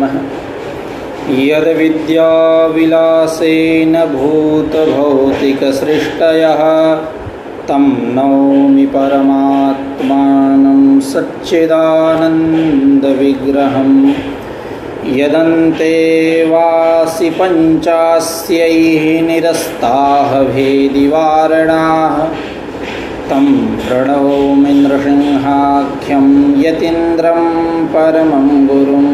नमः। यद्विद्याविलासेन भूतभौतिकसृष्टयः तं नौमि परमात्मानं सच्चिदानन्दविग्रहं। यदन्ते वासि पञ्चास्यैः निरस्ताः भेदिवारणाः तं प्रणौमि नृसिंहाख्यं यतीन्द्रं परमं गुरुं।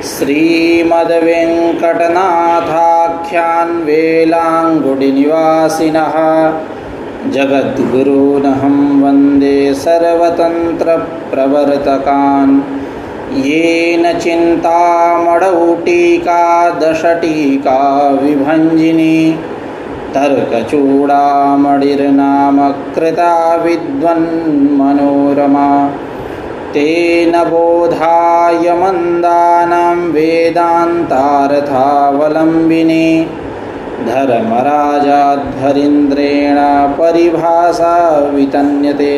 श्रीमद्वेङ्कटनाथाख्यान् वेलाङ्गुडिनिवासिनः जगद्गुरूनहं वन्दे सर्वतन्त्रप्रवर्तकान्। येन चिन्तामणौ टीका दशटीका विभञ्जिनी तर्कचूडामणिर्नाम कृता विद्वन्मनोरमा। तेन बोधाय मन्दानां वेदान्तार्थावलम्बिनी धर्मराजाध्वरीन्द्रेण परिभाषा वितन्यते।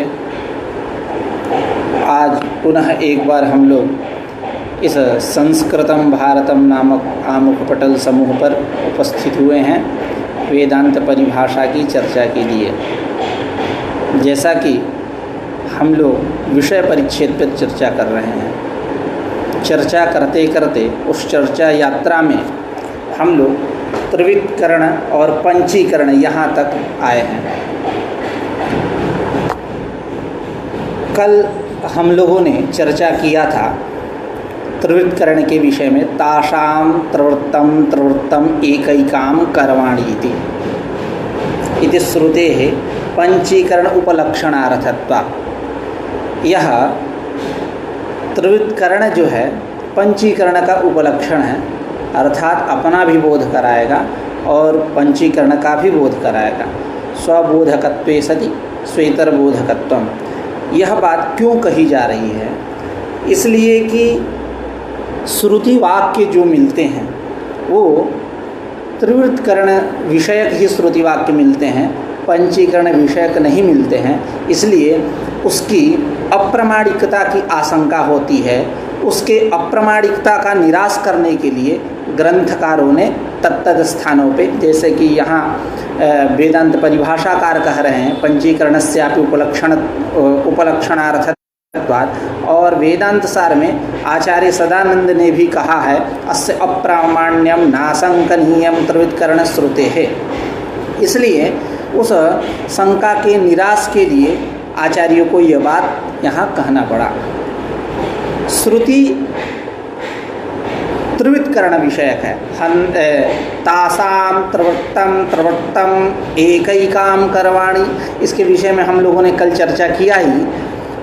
आज पुनः एक बार हम लोग इस संस्कृतम भारतम नामक आमुखपटल समूह पर उपस्थित हुए हैं वेदांत परिभाषा की चर्चा के लिए। जैसा कि हम लोग विषय परिच्छेद पर चर्चा कर रहे हैं, चर्चा करते करते उस चर्चा यात्रा में हम लोग त्रिविधकरण और पंचीकरण यहाँ तक आए हैं। कल हम लोगों ने चर्चा किया था त्रिविधकरण के विषय में, तासाम त्रिवृत्तम एकैकाम करवाणी इति श्रुतेः पंचीकरण उपलक्षणार्थत्वा। यह त्रिविधकरण जो है पंचीकरण का उपलक्षण है, अर्थात अपना भी बोध कराएगा और पंचीकरण का भी बोध कराएगा। स्वबोधकत्वे सति स्वेतरबोधकत्वम। यह बात क्यों कही जा रही है? इसलिए कि श्रुति वाक्य जो मिलते हैं वो त्रिविधकरण विषयक ही श्रुति वाक्य मिलते हैं, पंचीकरण विषयक नहीं मिलते हैं। इसलिए उसकी अप्रमाणिकता की आशंका होती है। उसके अप्रमाणिकता का निराश करने के लिए ग्रंथकारों ने तत्तद स्थानों पे, जैसे कि यहाँ वेदांत परिभाषाकार कह रहे हैं पंचीकरणस्यापि उपलक्षणार्थत्वात्, और वेदांत सार में आचार्य सदानंद ने भी कहा है अस्य अप्रामाण्यम नाशंकनीयम त्रिविधकरण श्रुतेः। इसलिए उस शंका के निराश के लिए आचार्यों को यह बात यहाँ कहना पड़ा। श्रुति त्रिविधकरण विषयक है। तासाम त्रिवृत्तम एकैकाम करवाणी, इसके विषय में हम लोगों ने कल चर्चा किया ही।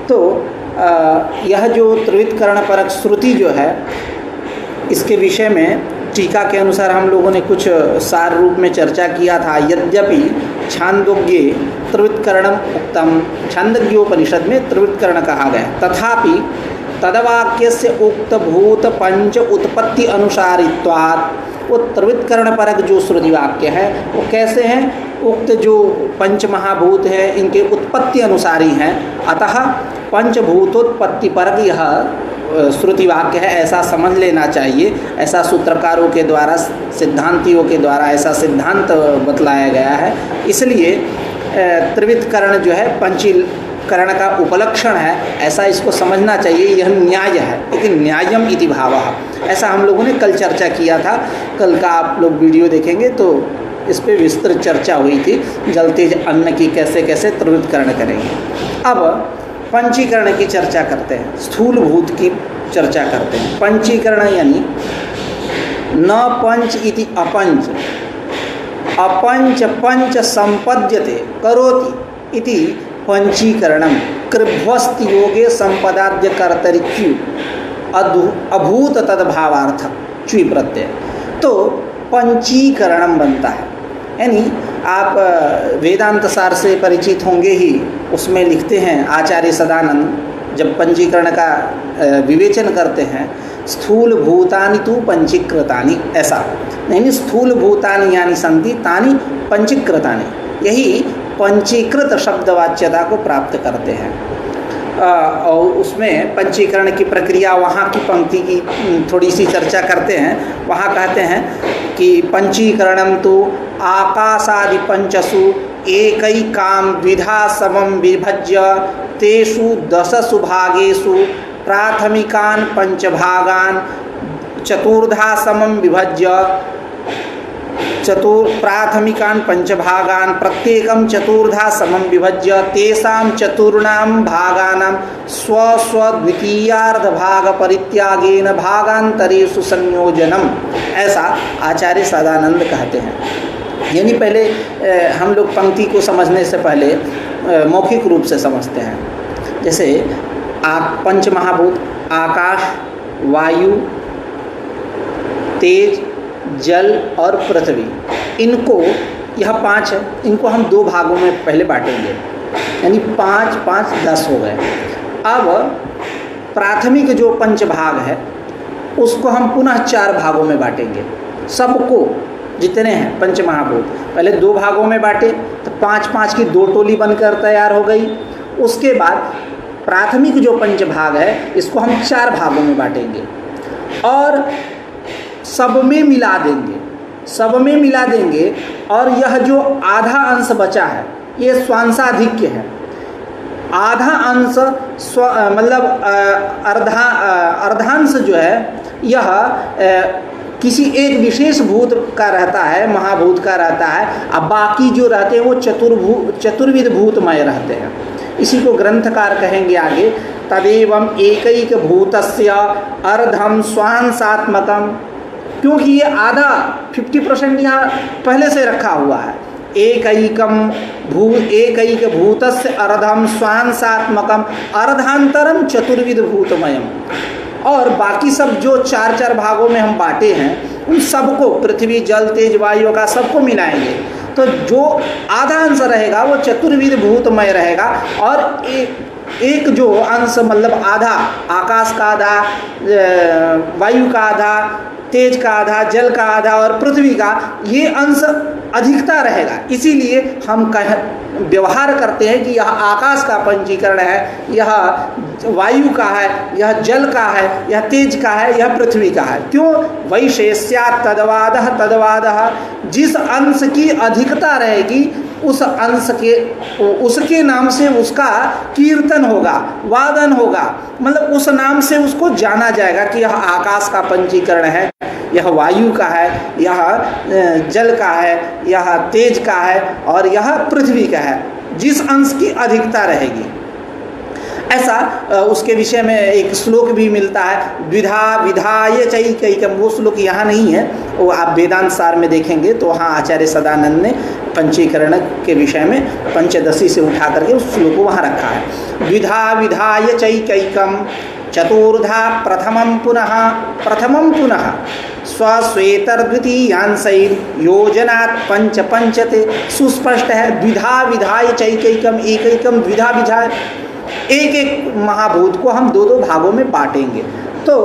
तो यह जो त्रिविधकरण परक श्रुति जो है, इसके विषय में टीका के अनुसार हम लोगों ने कुछ सार रूप में चर्चा किया था। यद्यपि छांदोग्ये त्रिविधकरणम उक्तम, छांदोग्योपनिषद में त्रिविधकरण कहा गया, तथापि तदवाक्यस्य उक्तभूत पंच उत्पत्ति अनुसारित्वात्। वो त्रिविधकरण परक जो श्रुति वाक्य है वो कैसे हैं? उक्त जो पंच महाभूत है इनके उत्पत्ति अनुसारी हैं, अतः पंचभूतोत्पत्ति परक यह श्रुति वाक्य है, ऐसा समझ लेना चाहिए। ऐसा सूत्रकारों के द्वारा, सिद्धांतियों के द्वारा ऐसा सिद्धांत बतलाया गया है। इसलिए त्रिविधकरण जो है पंचीकरण का उपलक्षण है, ऐसा इसको समझना चाहिए। यह न्याय है, लेकिन न्यायम इति भावः, ऐसा हम लोगों ने कल चर्चा किया था। कल का आप लोग वीडियो देखेंगे तो इस पर विस्तृत चर्चा हुई थी, जलतेज अन्न की कैसे कैसे त्रिविधकरण करेंगे। अब पंचीकरण की चर्चा करते हैं, स्थूल भूत की चर्चा करते हैं। पंचीकरण यानी न पंच इति अपंच, अपंच पंच संपद्यते करोति इति पंचीकरणम। कृभ्वस्त योगे संपदाद्य कर्तरिच्यु अभूत तद्भावार्थ च्वी प्रत्यय, तो पंचीकरणम बनता है। यानी आप वेदांत सार से परिचित होंगे ही, उसमें लिखते हैं आचार्य सदानंद जब पंचीकरण का विवेचन करते हैं, स्थूल भूतानि तु पंचीकृतानि, ऐसा नहीं, स्थूल भूतानि यानी संति तानि पंचीकृतानि, यही पंचीकृत शब्दवाच्यता को प्राप्त करते हैं। और उसमें पंचीकरण की प्रक्रिया, वहाँ की पंक्ति की थोड़ी सी चर्चा करते हैं। वहाँ कहते हैं कि पंचीकरणम तो आकाशादि पंचसु एकैकाम द्विधा समम विभज्य तेषु दशसु भागेषु प्राथमिकान पंचभागान चतुर्धा समम विभज्य प्राथमिकान पंचभागान प्रत्येकम चतुर्धा समम विभज्य तेषां चतुर्णाम भागानां स्व स्व द्वितीयार्ध भाग परित्यागेन भागांतरेषु संयोजनम, ऐसा आचार्य सदानंद कहते हैं। यानी पहले हम लोग पंक्ति को समझने से पहले मौखिक रूप से समझते हैं। जैसे पंच महाभूत आकाश, वायु, तेज, जल और पृथ्वी, इनको यह 5 है, इनको हम 2 भागों में पहले बांटेंगे, यानी 5 5 10 हो गए। अब प्राथमिक जो पंच भाग है उसको हम पुनः 4 भागों में बांटेंगे। सबको जितने हैं पंच महाभूत पहले 2 भागों में बांटे तो 5 5 की 2 टोली बनकर तैयार हो गई। उसके बाद प्राथमिक जो पंच भाग है इसको हम 4 भागों में बांटेंगे और सब में मिला देंगे और यह जो आधा अंश बचा है ये स्वांशाधिक्य है। आधा अंश मतलब अर्धांश जो है यह किसी एक विशेष भूत का रहता है, महाभूत का रहता है, अब बाकी जो रहते हैं वो चतुर्विध भूतमय रहते हैं। इसी को ग्रंथकार कहेंगे आगे, तदेवं एकैक भूतस्य अर्धम स्वांशात्मकम, क्योंकि ये आधा 50% यहाँ पहले से रखा हुआ है। एकैक भूतस्य अर्धम स्वांशात्मकम अर्धांतरम चतुर्विध भूतमयम, और बाकी सब जो 4 भागों में हम बांटे हैं उन सबको पृथ्वी, जल, तेज, वायु का सबको मिलाएंगे तो जो आधा अंश रहेगा वो चतुर्विध भूतमय रहेगा और एक जो अंश मतलब आधा आकाश का आधा, वायु का आधा, तेज का आधा, जल का आधा और पृथ्वी का, ये अंश अधिकता रहेगा। इसीलिए हम व्यवहार करते हैं कि यह आकाश का पंचीकरण है, यह वायु का है, यह जल का है, यह तेज का है, यह पृथ्वी का है। क्यों? वैशेष्यात् तदवादः, जिस अंश की अधिकता रहेगी उस अंश के उसके नाम से उसका कीर्तन होगा, वादन होगा, मतलब उस नाम से उसको जाना जाएगा कि यह आकाश का पंचीकरण है, यह वायु का है, यह जल का है, यह तेज का है और यह पृथ्वी का है, जिस अंश की अधिकता रहेगी। ऐसा उसके विषय में एक श्लोक भी मिलता है, द्विधा विधाय चैकैकम। वो श्लोक यहाँ नहीं है, वो आप वेदांत सार में देखेंगे तो वहाँ आचार्य सदानंद ने पंचीकरण के विषय में पंचदशी से उठा करके उस श्लोक को वहाँ रखा है। द्विधा विधाय चैकैकम चतुर्धा प्रथमं पुनः स्वश्वेतर्द्वितीयांशैर् योजनात् पंच पंचते। सुस्पष्ट है, द्विधा विधाय चैकैकम, एकैकम द्विधा विधाय, एक एक महाभूत को हम 2 भागों में बांटेंगे तो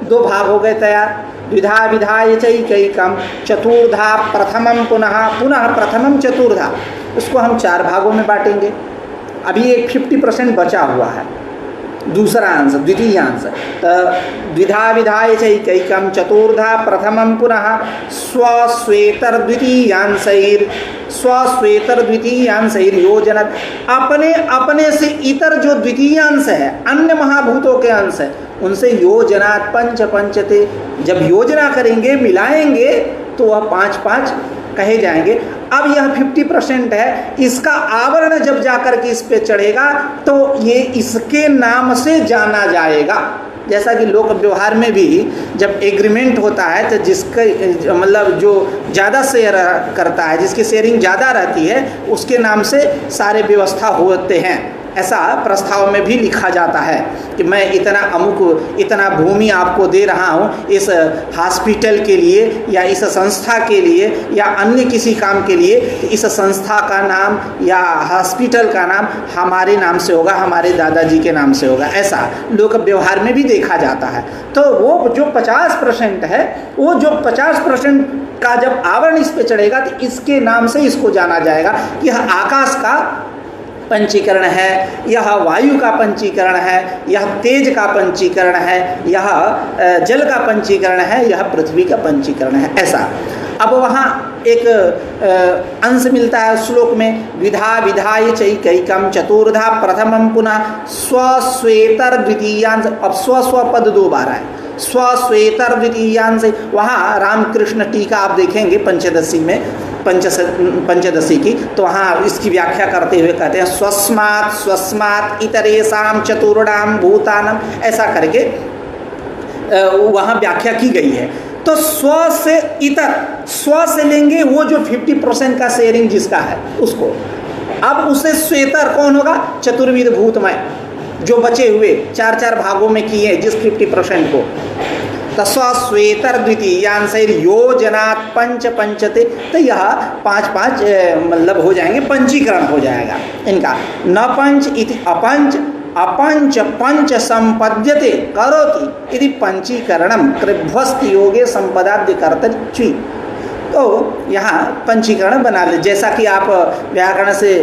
2 भाग हो गए तैयार। द्विधा विधाय चैकैकम चतुर्धा प्रथमं पुनः प्रथमं चतुर्धा, उसको हम 4 भागों में बांटेंगे। अभी एक 50% बचा हुआ है, दूसरा अंश, द्वितीयांश। तो द्विधा विधाय चैकैकम चतुर्धा प्रथमं पुनः स्वश्वेतर्द्वितीयांशैर् योजनत्, अपने अपने से इतर जो द्वितीयांश है, अन्य महाभूतों के अंश है, उनसे योजनात् पंच पंचते। जब योजना करेंगे, मिलाएंगे तो वह 5 5 कहे जाएंगे। अब यह 50% है, इसका आवरण जब जाकर के इस पे चढ़ेगा तो ये इसके नाम से जाना जाएगा। जैसा कि लोक व्यवहार में भी जब एग्रीमेंट होता है तो जिसका मतलब जो ज़्यादा शेयर करता है, जिसकी शेयरिंग ज़्यादा रहती है, उसके नाम से सारे व्यवस्था होते हैं। ऐसा प्रस्ताव में भी लिखा जाता है कि मैं इतना भूमि आपको दे रहा हूँ इस हॉस्पिटल के लिए या इस संस्था के लिए या अन्य किसी काम के लिए, इस संस्था का नाम या हॉस्पिटल का नाम हमारे नाम से होगा, हमारे दादाजी के नाम से होगा। ऐसा लोक व्यवहार में भी देखा जाता है। तो वो जो 50% है, वो जो 50% का जब आवरण इस पे चढ़ेगा तो इसके नाम से इसको जाना जाएगा कि यह आकाश का पंचीकरण है, यह वायु का पंचीकरण है, यह तेज का पंचीकरण है, यह जल का पंचीकरण है, यह पृथ्वी का पंचीकरण है। ऐसा अब वहाँ एक अंश मिलता है श्लोक में, विधा विधाय चैकैकम चतुर्धा प्रथमम पुनः स्वश्वेतर द्वितीयांश। अब स्व पद 2 बार है, स्वश्वेतर द्वितीयांश। वहाँ रामकृष्ण टीका आप देखेंगे पंचदशी में, पंचदशी की, तो वहाँ इसकी व्याख्या करते हुए कहते हैं स्वस्मात् स्वस्मात् इतरेषां चतुर्णाम भूतानाम, ऐसा करके वहाँ व्याख्या की गई है। तो स्व से इतर, स्व से लेंगे वो जो 50% का शेयरिंग जिसका है उसको। अब उसे श्वेतर कौन होगा? चतुर्विध भूतमय, जो बचे हुए 4-4 भागों में किए जिस 50% को। तस्वेतर द्वितीयांश योजनात् पंच पंचते, तो यह 5-5 मतलब हो जाएंगे, पंचीकरण हो जाएगा इनका। न पंच इति अपंच, अपंच पंच संपद्यते करोति इति पंचीकरणम कृभ्वस्ति योगे संपदाद्य कर्तृ। तो यहाँ पंचीकरण बना ले, जैसा कि आप व्याकरण से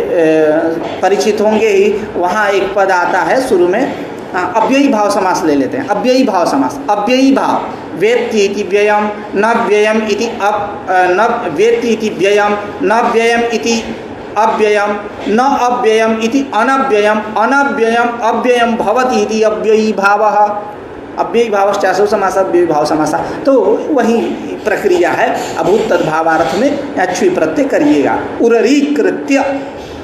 परिचित होंगे ही, वहाँ एक पद आता है शुरू में, अव्ययी भाव समास ले लेते हैं। अव्ययी भाव समास, अव्ययी भाव, वेत्ति इति व्ययम न व्ययम इति न वेत्ति इति व्ययम न व्ययम इति अव्ययम न अव्ययम इति अनव्ययम अनव्ययम अव्ययम भवति इति अव्ययी भावः। अव्ययी भावश्चासु समास, अव्ययी भाव समास, तो वही प्रक्रिया है। अभूत तद्भावार्थ में अच्युई प्रत्यय करिएगा। उरीकृत्य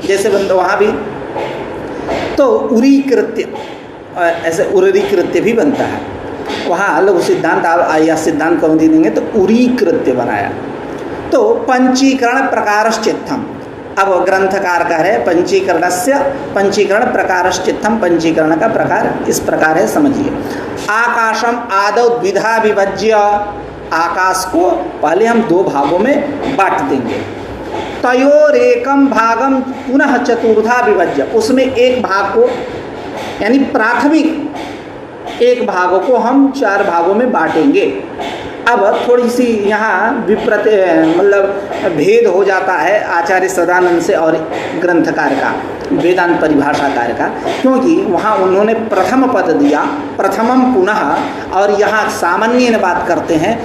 जैसे बनता वहाँ भी, तो उरीकृत्य ऐसे उरीकृत्य भी बनता है। वहाँ लघु सिद्धांत या सिद्धांत कौन दी देंगे तो उरीकृत्य बनाया। तो पंचीकरण प्रकारश्चित्तम, अब ग्रंथकार कह रहे पंचीकरणस्य पंचीकरण प्रकारश्चित्तम, पंचीकरण का प्रकार इस प्रकार है, समझिए। आकाशम आदौ द्विधा विभज्य, आकाश को पहले हम 2 भागों में बांट देंगे। तयोरेकम भागम पुनः चतुर्धा विभज्य, उसमें एक भाग को यानी प्राथमिक एक भागों को हम 4 भागों में बांटेंगे। अब थोड़ी सी यहाँ विप्रत मतलब भेद हो जाता है आचार्य सदानंद से और ग्रंथकार का, वेदांत परिभाषाकार का, क्योंकि वहाँ उन्होंने प्रथम पद दिया, प्रथमम पुनः, और यहाँ सामान्य बात करते हैं,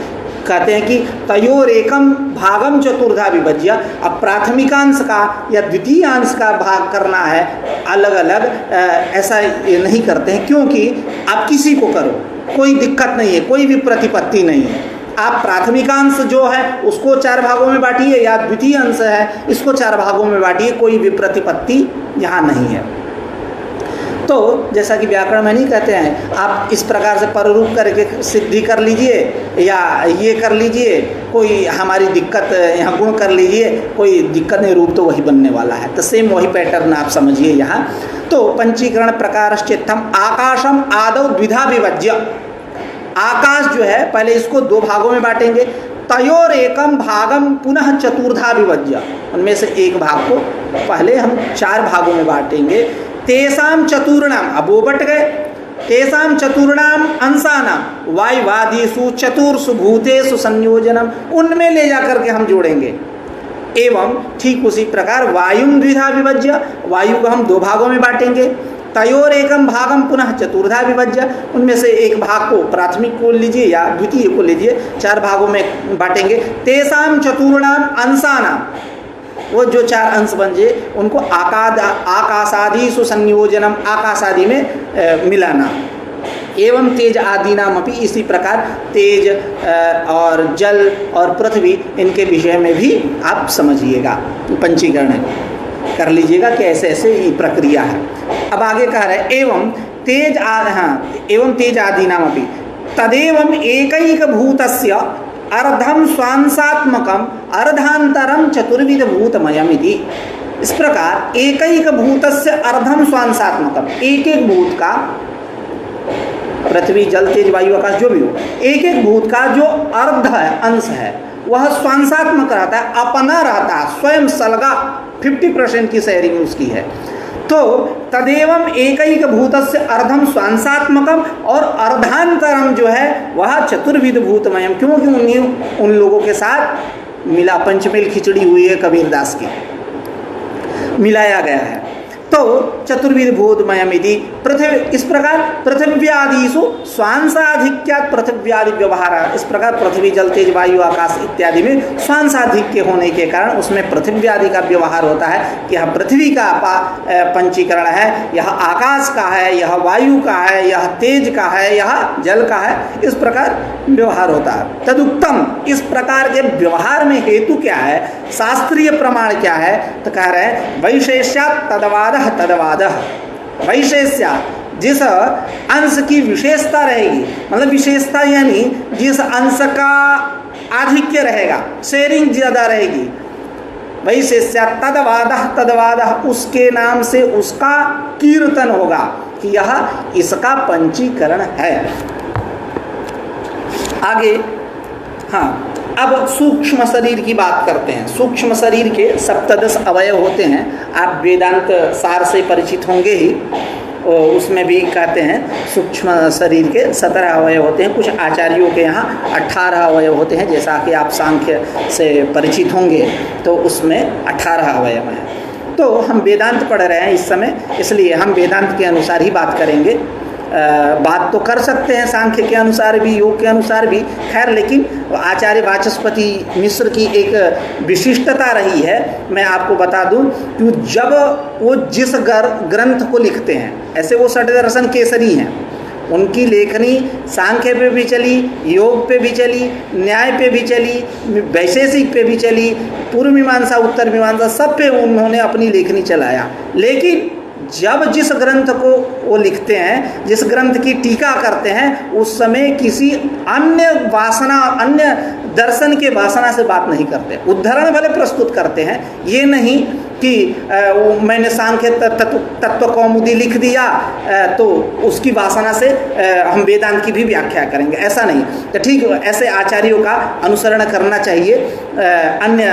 कहते हैं कि तयोरेकम भागम चतुर्धा विभज्य। अब प्राथमिकांश का या द्वितीयांश का भाग करना है अलग अलग, ऐसा नहीं करते हैं, क्योंकि आप किसी को करो कोई दिक्कत नहीं है, कोई भी प्रतिपत्ति नहीं है। आप प्राथमिकांश जो है उसको 4 भागों में बांटिए, या द्वितीय अंश है इसको 4 भागों में बांटिए, कोई भी प्रतिपत्ति यहाँ नहीं है। तो जैसा कि व्याकरण में नहीं कहते हैं, आप इस प्रकार से पररूप करके सिद्धि कर लीजिए या ये कर लीजिए, कोई हमारी दिक्कत यहाँ गुण कर लीजिए, कोई दिक्कत नहीं, रूप तो वही बनने वाला है। तो सेम वही पैटर्न आप समझिए यहाँ। तो पंचीकरण प्रकारश्चित्तम आकाशम आदौ द्विधा विभज्य, आकाश जो है पहले इसको 2 भागों में बांटेंगे। तयोर एकम भागम पुनः चतुर्धा विभज्य, उनमें से एक भाग को पहले हम 4 भागों में बांटेंगे। तेषाम चतुर्णाम, अब वो बट गए, तेषाम चतुर्णाम अंशानाम वायुवादीषु चतुर्षु भूतेषु संयोजनम, उनमें ले जाकर के हम जोड़ेंगे। एवं ठीक उसी प्रकार वायुम द्विधा विभज्य, वायु को हम 2 भागों में बांटेंगे। तयोर एकम भागम पुनः चतुर्धा विभज्य, उनमें से एक भाग को प्राथमिक को लीजिए या द्वितीय को लीजिए, 4 भागों में बांटेंगे। तेषाम चतुर्णाम अंशानाम, वो जो 4 अंश बन जाए उनको आकाशादीषु संयोजनम, आकाश आदि में मिलाना। एवं तेज आदि नाम अपनी, इसी प्रकार तेज और जल और पृथ्वी, इनके विषय में भी आप समझिएगा, पंचीकरण कर लीजिएगा कि ऐसे ऐसे ये प्रक्रिया है। अब आगे कह रहे हैं एवं तेज एवं तेज आदि नाम अपनी तदेवं एकैक भूतस्य अर्धम स्वांसात्मकम अर्धांतरम चतुर्विध भूतमयम इति। इस प्रकार एकैक भूतस्य अर्धम स्वांसात्मकम, एक एक भूत का, पृथ्वी जल तेज वायु आकाश जो भी हो, एक एक भूत का जो अर्ध है, अंश है, वह स्वांसात्मक रहता है, अपना रहता है, स्वयं सलगा 50% की शेयरिंग उसकी है। तो तदेवं एकैक भूतस्य अर्धम स्वांसात्मकम, और अर्धांतरम जो है वह चतुर्विध भूतमयम, क्योंकि उन्हें उन लोगों के साथ मिला, पंचमेल खिचड़ी हुई है कबीरदास की, मिलाया गया है। तो चतुर्विध बोधमयमिति पृथ्वी, इस प्रकार पृथिव्यादिषु स्वांसाधिक्यात् पृथिव्यादि व्यवहार, इस प्रकार पृथ्वी जल तेज वायु आकाश इत्यादि में स्वांसाधिक्य होने के कारण उसमें पृथिव्यादि का व्यवहार होता है कि यह पृथ्वी का पंचीकरण है, यह आकाश का है, यह वायु का है, यह तेज का है, यह जल का है, इस प्रकार व्यवहार होता है। तदुक्तम, इस प्रकार के व्यवहार में हेतु क्या है, शास्त्रीय प्रमाण क्या है, तो कह रहे हैं वैशेष्यात् तदवादः तदवादः। वैशेष्या, जिस अंश की विशेषता रहेगी, मतलब विशेषता यानी जिस अंश का आधिक्य रहेगा, शेयरिंग ज्यादा रहेगी, वैशेष्या तदवादः तदवादः, उसके नाम से उसका कीर्तन होगा कि यह इसका पंचीकरण है। आगे हाँ, अब सूक्ष्म शरीर की बात करते हैं। सूक्ष्म शरीर के सप्तदश अवयव होते हैं, आप वेदांत सार से परिचित होंगे ही, उसमें भी कहते हैं सूक्ष्म शरीर के 17 अवयव होते हैं। कुछ आचार्यों के यहाँ 18 अवयव होते हैं, जैसा कि आप सांख्य से परिचित होंगे तो उसमें 18 अवयव हैं। तो हम वेदांत पढ़ रहे हैं इस समय, इसलिए हम वेदांत के अनुसार ही बात करेंगे। बात तो कर सकते हैं सांख्य के अनुसार भी, योग के अनुसार भी, खैर, लेकिन आचार्य वाचस्पति मिश्र की एक विशिष्टता रही है, मैं आपको बता दूं कि जब वो जिस ग्रंथ को लिखते हैं, ऐसे वो षड्दर्शन केसरी हैं, उनकी लेखनी सांख्य पे भी चली, योग पे भी चली, न्याय पे भी चली, वैशेषिक पे भी चली, पूर्व मीमांसा उत्तर मीमांसा सब पे उन्होंने अपनी लेखनी चलाया। लेकिन जब जिस ग्रंथ को वो लिखते हैं, जिस ग्रंथ की टीका करते हैं, उस समय किसी अन्य वासना, अन्य दर्शन के वासना से बात नहीं करते। उद्धरण भले प्रस्तुत करते हैं, ये नहीं कि मैंने सांख्य तत्व कौमुदी लिख दिया तो उसकी वासना से हम वेदांत की भी व्याख्या करेंगे, ऐसा नहीं। तो ठीक, ऐसे आचार्यों का अनुसरण करना चाहिए। अन्य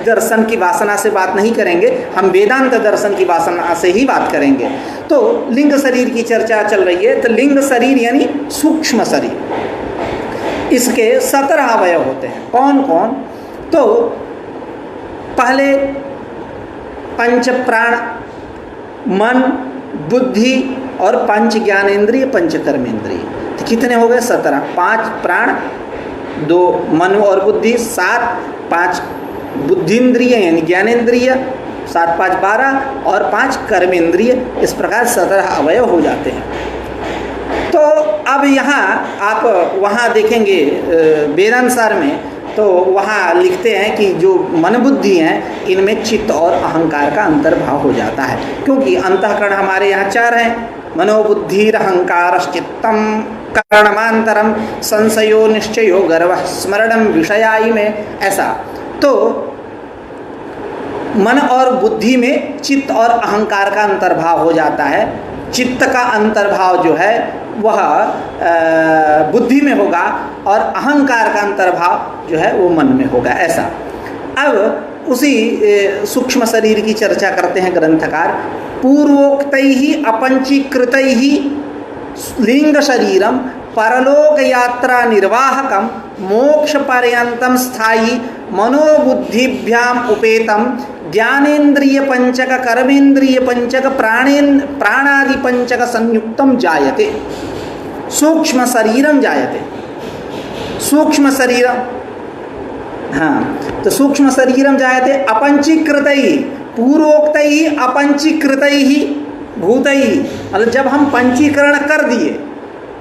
दर्शन की वासना से बात नहीं करेंगे, हम वेदांत दर्शन की वासना से ही बात करेंगे। तो लिंग शरीर की चर्चा चल रही है, तो लिंग शरीर यानी सूक्ष्म शरीर, इसके 17 अवयव होते हैं। कौन कौन? तो पहले पंच प्राण, मन, बुद्धि और पंच ज्ञानेन्द्रिय, पंच कर्मेंद्रिय। तो कितने हो गए? 17। 5 प्राण, 2 मन और बुद्धि, 7, 5 बुद्धिन्द्रिय यानी ज्ञानेन्द्रिय, 7 5 12 और 5 कर्मेंद्रिय। इस प्रकार 17 अवयव हो जाते हैं। तो अब यहाँ आप वहाँ देखेंगे वेदांत सार में, तो वहाँ लिखते हैं कि जो मन बुद्धि हैं, इनमें चित्त और अहंकार का अंतर्भाव हो जाता है, क्योंकि अंतःकरण हमारे यहाँ 4 हैं, मनोबुद्धिरहंकारश्चित्तम कर्णमांतरम संशयो निश्चयो गर्वः स्मरणम विषयाय में, ऐसा। तो मन और बुद्धि में चित्त और अहंकार का अंतर्भाव हो जाता है। चित्त का अंतर्भाव जो है वह बुद्धि में होगा और अहंकार का अंतर्भाव जो है वो मन में होगा, ऐसा। अब उसी सूक्ष्म शरीर की चर्चा करते हैं ग्रंथकार। पूर्वोक्तैहि अपंचीकृतैहि लिंग शरीरम परलोक यात्रा निर्वाहकम मोक्ष पर्यंतम स्थायी मनोबुद्धिभ्याम उपेतम ज्ञानेन्द्रिय पंचक कर्मेंद्रिय पंचक प्राणादि पंचक संयुक्तम जायते सूक्ष्म शरीरम जायते। सूक्ष्म शरीरम, हाँ, तो सूक्ष्म शरीरम जायते अपंचीकृतैहि, पूर्वोक्तैहि अपंचीकृतैहि भूतैहि। मतलब जब हम पंचीकरण कर दिए,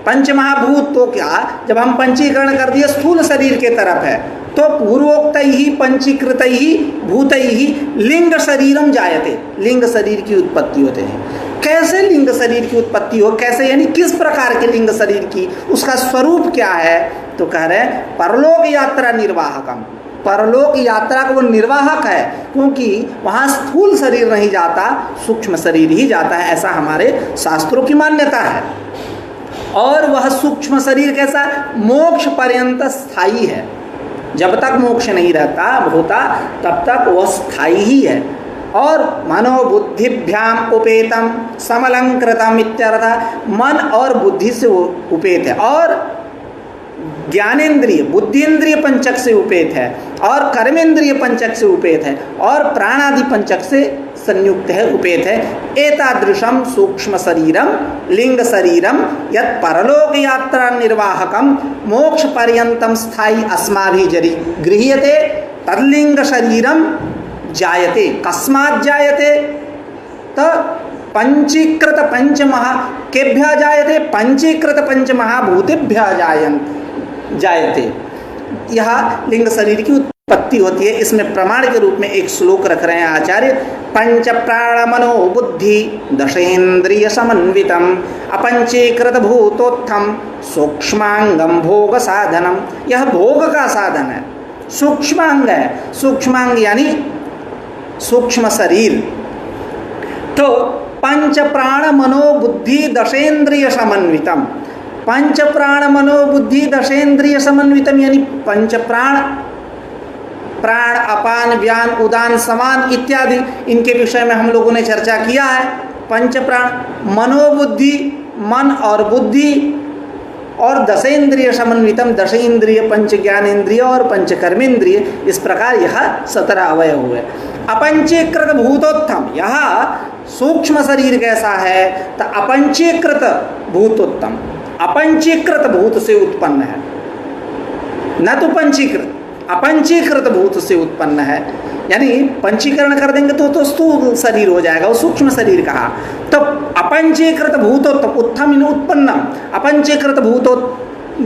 पंच महाभूत, तो क्या जब हम पंचीकरण कर दिए स्थूल शरीर के तरफ है, तो पूर्वोक्तैहि पंचीकृतैहि भूतैहि लिंग शरीरम जायते, लिंग शरीर की उत्पत्ति होते हैं। कैसे लिंग शरीर की उत्पत्ति हो, कैसे यानी किस प्रकार के लिंग शरीर की, उसका स्वरूप क्या है? तो कह रहे हैं परलोक यात्रा निर्वाहकम, परलोक यात्रा का वो निर्वाहक है, क्योंकि वहाँ स्थूल शरीर नहीं जाता, सूक्ष्म शरीर ही जाता है, ऐसा हमारे शास्त्रों की मान्यता है। और वह सूक्ष्म शरीर कैसा? मोक्ष पर्यंत स्थायी है। जब तक मोक्ष नहीं रहता होता तब तक वह स्थायी ही है। और मनोबुद्धिभ्याम उपेतम समलंकृतम इत्यर्थ, मन और बुद्धि से वो उपेत है। और ज्ञानेन्द्रिय बुद्धिन्द्रिय पंचक से उपेत है और कर्मेंद्रिय पंचक से उपेत है और प्राणादि पंचक से संयुक्त है, उपेत है। एतादृशम सूक्ष्म शरीरम लिंग शरीरम यत् परलोक यात्रा निर्वाहकम मोक्ष पर्यंतम स्थायी अस्माभिः गृह्यते तल्लिंग शरीरम जायते। कस्मात् जायते? तो पंचीकृत पंचमहा केभ्यः जायते? पंचीकृत पंचमहाभूतेभ्यः जायते। यह लिंग शरीर की उत्पत्ति होती है। इसमें प्रमाण के रूप में एक श्लोक रख रहे हैं आचार्य। पंच प्राण मनो बुद्धि दशेन्द्रिय समन्वितम अपंचीकृत भूतोत्थम सूक्ष्मांगम भोग साधनम। यह भोग का साधन है, सूक्ष्मांग है। सूक्ष्मांग यानी सूक्ष्म शरीर। तो पंच प्राण मनो बुद्धि दशेन्द्रिय समन्वितम। पंच प्राण मनो बुद्धि दशेन्द्रिय समन्वितम यानी पंच प्राण, प्राण अपान व्यान उदान समान इत्यादि, इनके विषय में हम लोगों ने चर्चा किया है। पंच प्राण मनोबुद्धि, मन और बुद्धि, और दशेन्द्रिय समन्वितम, दशेन्द्रिय पंच ज्ञानेन्द्रिय और पंच कर्मेंद्रिय, इस प्रकार यह 17 अवयव हुए। अपंचीकृत भूतोत्तम, यह सूक्ष्म शरीर कैसा है? तो अपंचीकृत भूतोत्तम, अपंचीकृत भूत से उत्पन्न है, न तो पंचीकृत, अपंचीकृत भूत से उत्पन्न है। यानी पंचीकरण कर देंगे तो स्थूल शरीर हो जाएगा, वो सूक्ष्म शरीर कहा। तो अपंचीकृत भूतोत्तम, उत्थम इन उत्पन्नम, अपंचीकृत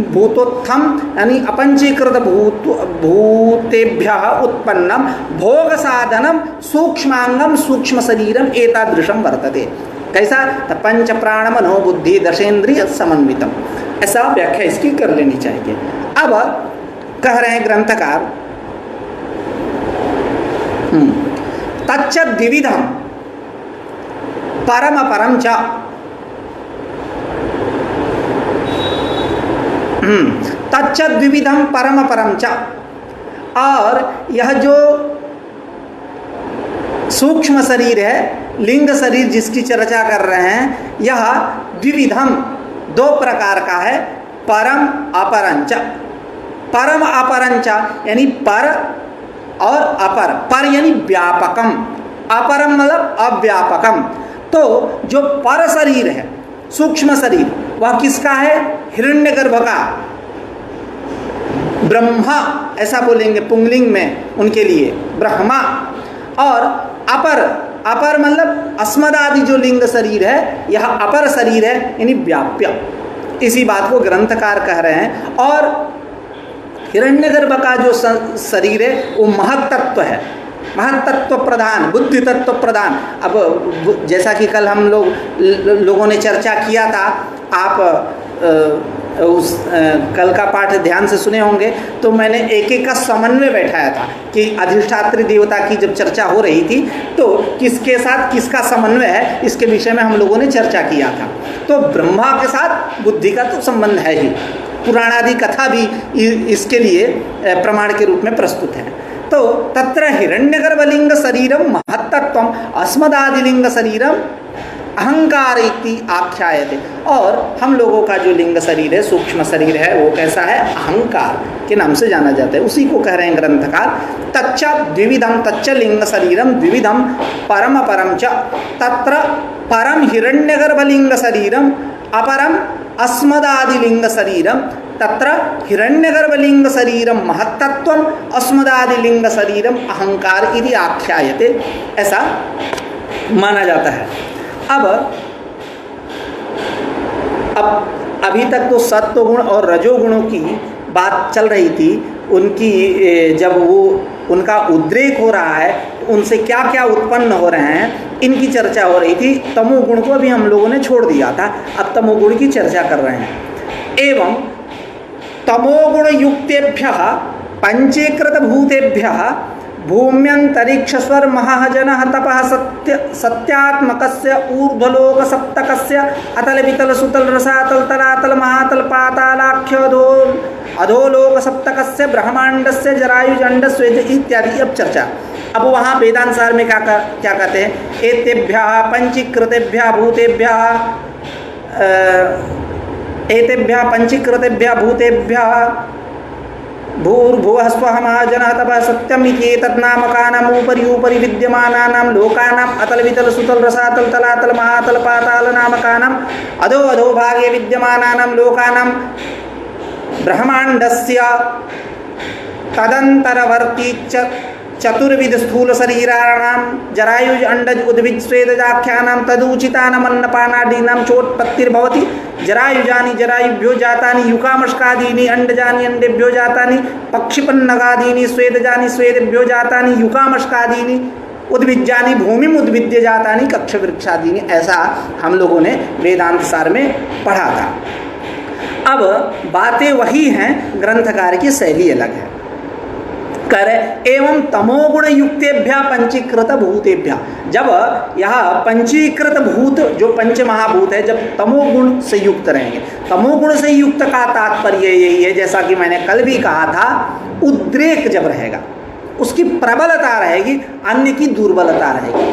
भूतोत्थम यानी अपंचीकृत भूतेभ्यः उत्पन्नम भोग साधनम सूक्ष्मांगम सूक्ष्म शरीरम एतादृशम वर्तते। कैसा? तो पंच प्राण मनो बुद्धि दशेन्द्रिय समन्वितम, ऐसा व्याख्या इसकी कर लेनी चाहिए। अब कह रहे हैं ग्रंथकार, तच्च द्विविधम परम परम च, तच्च द्विविधम परम परम च। और यह जो सूक्ष्म शरीर है, लिंग शरीर जिसकी चर्चा कर रहे हैं, यह द्विविधम, 2 प्रकार का है। परम अपरंच, परम अपरंच यानी पर और अपर। पर यानी व्यापकम, अपरम मतलब अव्यापकम। तो जो पर शरीर है, सूक्ष्म शरीर, वह किसका है? हिरण्यगर्भ का, ब्रह्मा ऐसा बोलेंगे पुंगलिंग में उनके लिए, ब्रह्मा। और अपर, अपर मतलब अस्मदादि जो लिंग शरीर है, यह अपर शरीर है यानी व्याप्य। इसी बात को ग्रंथकार कह रहे हैं। और हिरण्यगर्भ का जो शरीर है वो महत्तत्व है, महत्तत्व प्रधान, बुद्धि तत्व प्रधान। अब जैसा कि कल हम लोगों ने चर्चा किया था, आप उस कल का पाठ ध्यान से सुने होंगे, तो मैंने एक एक का समन्वय बैठाया था कि अधिष्ठात्री देवता की जब चर्चा हो रही थी तो किसके साथ किसका समन्वय है, इसके विषय में हम लोगों ने चर्चा किया था। तो ब्रह्मा के साथ बुद्धि का तो संबंध है ही, पुराणादि कथा भी इसके लिए प्रमाण के रूप में प्रस्तुत है। तो तत्र हिरण्यगर्भलिंग शरीरम महत्तत्वम अस्मदादिलिंग शरीरम अहंकार इति आख्यायते। और हम लोगों का जो लिंग शरीर है, सूक्ष्म शरीर है, वो कैसा है? अहंकार के नाम से जाना जाता है। उसी को कह रहे हैं ग्रंथकार, तच्च द्विविधम, तच्च लिंग शरीरम द्विविधम परम परम च, तत्र परम हिरण्यगर्भलिंग शरीरम अपरम अस्मदादिलिंग शरीरम, तत्र हिरण्यगर्भलिंग शरीरम महत्तत्वम अस्मदादिलिंग शरीरम अहंकार इति आख्यायते, ऐसा माना जाता है। अब अभी तक तो सत्व गुण और रजोगुणों की बात चल रही थी। उनकी जब वो उनका उद्रेक हो रहा है, उनसे क्या क्या उत्पन्न हो रहे हैं, इनकी चर्चा हो रही थी। तमोगुण को भी हम लोगों ने छोड़ दिया था, अब तमोगुण की चर्चा कर रहे हैं। एवं तमोगुण युक्तेभ्यः पंचीकृत भूतेभ्यः भूम्यंतरिक्ष स्वर महाजनः तपः सत्यात्मकस्य ऊर्ध्वलोक सप्तकस्य अतल वितल सुतल रसातल तलातल महातल पातालाख्य अधोलोक सप्तकस्य ब्रह्मांडस्य जरायुजंडस्य इत्यादि। अब चर्चा, अब वहाँ वेदांसार में क्या कहते हैं? एतेभ्यः पंचीकृतेभ्यः भूतेभ्यः एतेभ्यः पंचीकृतेभ्यः भूतेभ्यः भूर्भुवः स्वः महाजनः तपः सत्यम् इति एतन्नामकानाम् उपरि उपरि विद्यमानानां लोकानाम् अतल वितल सुतल रसातल तलातल महातल पाताल नामकानाम् अधो अधो भागे विद्यमानानां लोकानां ब्रह्माण्डस्य तदन्तरवर्ती चतुर्विध स्थूल शरीराणां जरायुज अंडज उद्भिज स्वेदजाख्यानां तदूचितानामन्नपानादीनां चोत्पत्तिर्भवति। जरायुजानि जरायुभ्यो जातानि युकामशकादीनि अंडजानि अंडेभ्यो जातानि पक्षिपन्नगादीनि स्वेदजानि स्वेदेभ्यो जातानि युकामशकादीनि उद्भिज्जानि भूमिम उद्भिद्य जातानि कक्षवृक्षादीनि। ऐसा हम लोगों ने वेदांत सार में पढ़ा था। अब बातें वही हैं, ग्रंथकार की शैली अलग है। करे एवं तमोगुण युक्तेभ्य पंचीकृत भूतेभ्य, जब यह पंचीकृत भूत जो पंच महाभूत है जब तमोगुण से युक्त रहेंगे, तमोगुण से युक्त का तात्पर्य यही है, जैसा कि मैंने कल भी कहा था, उद्रेक जब रहेगा उसकी प्रबलता रहेगी, अन्य की दुर्बलता रहेगी।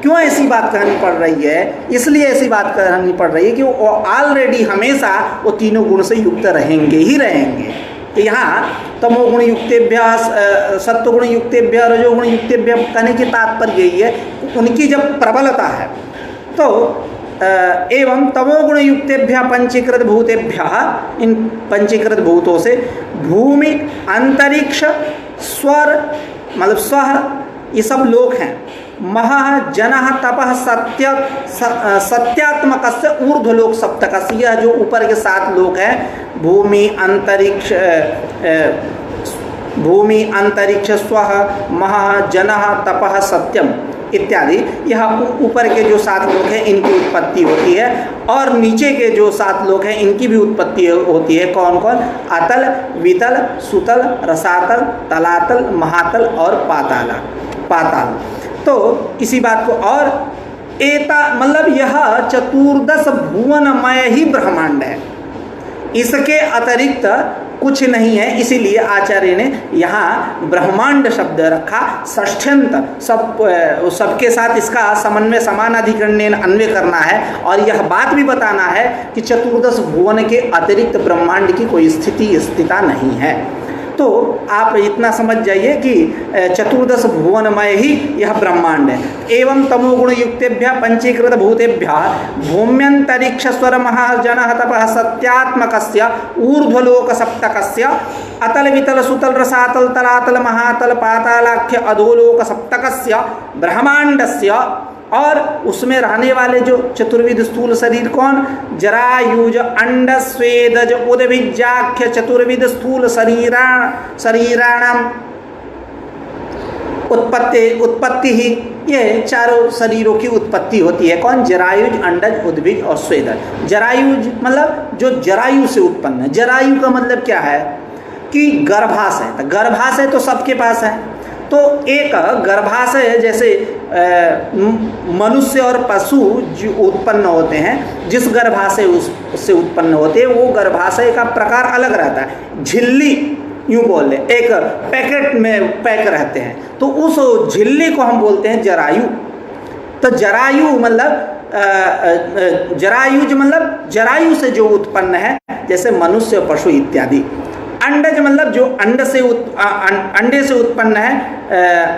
क्यों ऐसी बात कहनी पड़ रही है? इसलिए ऐसी बात कहनी पड़ रही है कि वो ऑलरेडी हमेशा वो तीनों गुण से युक्त रहेंगे ही रहेंगे। तो यहाँ तमोगुण युक्तेभ्य सत्वगुण युक्तेभ्य रजोगुण युक्तेभ्य कहने की तात्पर्य यही है, उनकी जब प्रबलता है तो एवं तमोगुण युक्तेभ्य पंचीकृत भूतेभ्य, इन पंचीकृत भूतों से भूमि अंतरिक्ष स्वर मतलब स्व ये सब लोक हैं, महः जनः तपः सत्य सत्यात्मकस्य ऊर्ध्वलोक सप्तकस्य, यह जो ऊपर के 7 लोक हैं, भूमि अंतरिक्ष स्वः महः जनः तपः सत्यम इत्यादि, यह ऊपर के जो 7 लोक हैं इनकी उत्पत्ति होती है, और नीचे के जो 7 लोक हैं इनकी भी उत्पत्ति होती है। कौन कौन? अतल वितल सुतल रसातल तलातल महातल और पाताल। तो इसी बात को, और एता मतलब यह चतुर्दश भुवनमय ही ब्रह्मांड है, इसके अतिरिक्त कुछ नहीं है। इसीलिए आचार्य ने यहाँ ब्रह्मांड शब्द रखा। षष्ठ्यंत सबके साथ इसका समन्वय समानाधिकरण अन्वय करना है, और यह बात भी बताना है कि चतुर्दश भुवन के अतिरिक्त ब्रह्मांड की कोई स्थिता नहीं है। तो आप इतना समझ जाइए कि चतुर्दश भुवनमय ही यह ब्रह्मांड है। एवं तमोगुण युक्तेभ्य पंचीकृत भूतेभ्य भूम्यंतरिक्ष स्वर महाजनः तपः सत्यात्मकस्य ऊर्ध्वलोक सप्तकस्य अतल वितल सुतल रसातल तलातल महातल पातालाख्य अधोलोक सप्तकस्य ब्रह्मांडस्य, और उसमें रहने वाले जो चतुर्विध स्थूल शरीर कौन? जरायुज अंड स्वेदज उद्भिज्जाख्य चतुर्विध स्थूल शरीराणाम उत्पत्ति ही, ये चारों शरीरों की उत्पत्ति होती है। कौन? जरायुज अंडज उद्भिज और स्वेदज। जरायुज मतलब जो जरायु से उत्पन्न है। जरायु का मतलब क्या है कि गर्भाशय। तो गर्भाशय तो सबके पास है, तो एक गर्भाशय जैसे मनुष्य और पशु जो उत्पन्न होते हैं, जिस गर्भाशय उससे उत्पन्न होते हैं वो गर्भाशय का प्रकार अलग रहता है। झिल्ली यूँ बोल लें, एक पैकेट में पैक रहते हैं, तो उस झिल्ली को हम बोलते हैं जरायु। तो जरायु मतलब जरायुज मतलब जरायु से जो उत्पन्न है, जैसे मनुष्य पशु इत्यादि। अंडज मतलब जो अंडे से उत्पन्न है,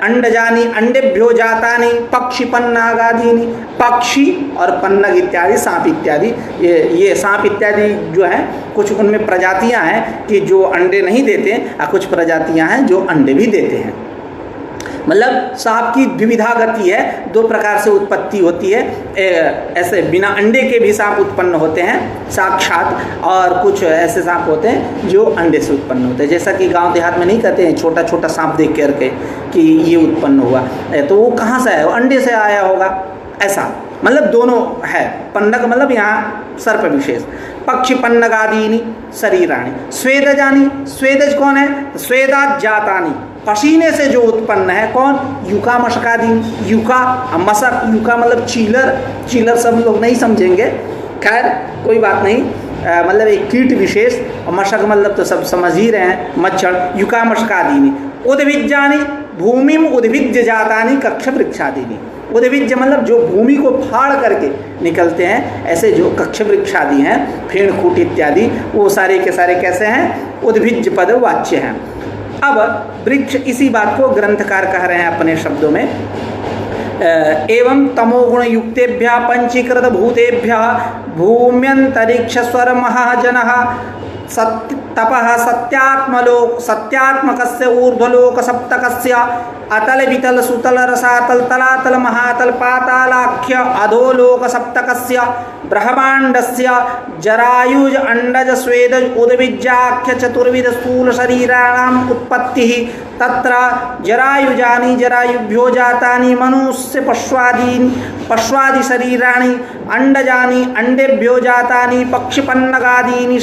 अंडजानी अंडेभ्यो जातानि पक्षी पन्नागादीनि, पक्षी और पन्नग इत्यादि सांप इत्यादि। ये सांप इत्यादि जो है कुछ उनमें प्रजातियां हैं कि जो अंडे नहीं देते और कुछ प्रजातियां हैं जो अंडे भी देते हैं। मतलब सांप की द्विविधा गति है, 2 प्रकार से उत्पत्ति होती है। ऐसे बिना अंडे के भी सांप उत्पन्न होते हैं साक्षात, और कुछ ऐसे सांप होते हैं जो अंडे से उत्पन्न होते हैं। जैसा कि गांव देहात में नहीं कहते हैं छोटा छोटा सांप देख करके कि ये उत्पन्न हुआ, तो वो कहाँ से आया? वो अंडे से आया होगा। ऐसा मतलब दोनों है। पन्नग मतलब यहाँ सर्प विशेष। पक्षी पन्नगादीनि शरीराणि स्वेदजानि, स्वेदज कौन है? स्वेदात जातानि, पसीने से जो उत्पन्न है। कौन? युका मशकादीनि, युका मशक, युका मतलब चीलर। चीलर सब लोग नहीं समझेंगे, खैर कोई बात नहीं। मतलब एक कीट विशेष, और मशक मतलब तो सब समझ ही रहे हैं, मच्छर, युका मशकादीनी, उद्भिज्जानी भूमिम उद्भिज्ज जातानी कक्ष वृक्षादीनी। उद्भिज्ज मतलब जो भूमि को फाड़ करके निकलते हैं, ऐसे जो कक्ष वृक्षादि हैं, फेण खूट इत्यादि, वो सारे के सारे कैसे हैं, उद्भिज्ज पद वाच्य हैं। अब वृक्ष, इसी बात को ग्रंथकार कह रहे हैं अपने शब्दों में, एवं तमोगुण युक्तेभ्य पंचीकृत भूतेभ्य भूम्यंतरिक्ष स्वर महाजनः तपः सत्यात्मकस्य ऊर्ध्वलोक सप्तकस्य अतल वितल सुतल रसातल तलातल महातल पातालाख्य अधोलोक सप्तकस्य ब्रह्मांडस्य जरायुज अंडज स्वेदज उद्भिज्जाख्य चतुर्विध स्थूल शरीराणाम उत्पत्तिः तत्र जरायुजानि जरायुभ्यो जातानि मनुष्य पश्वादि शरीराणि अंडजानि अंडेभ्यो जातानि पक्षिपन्नगादीनि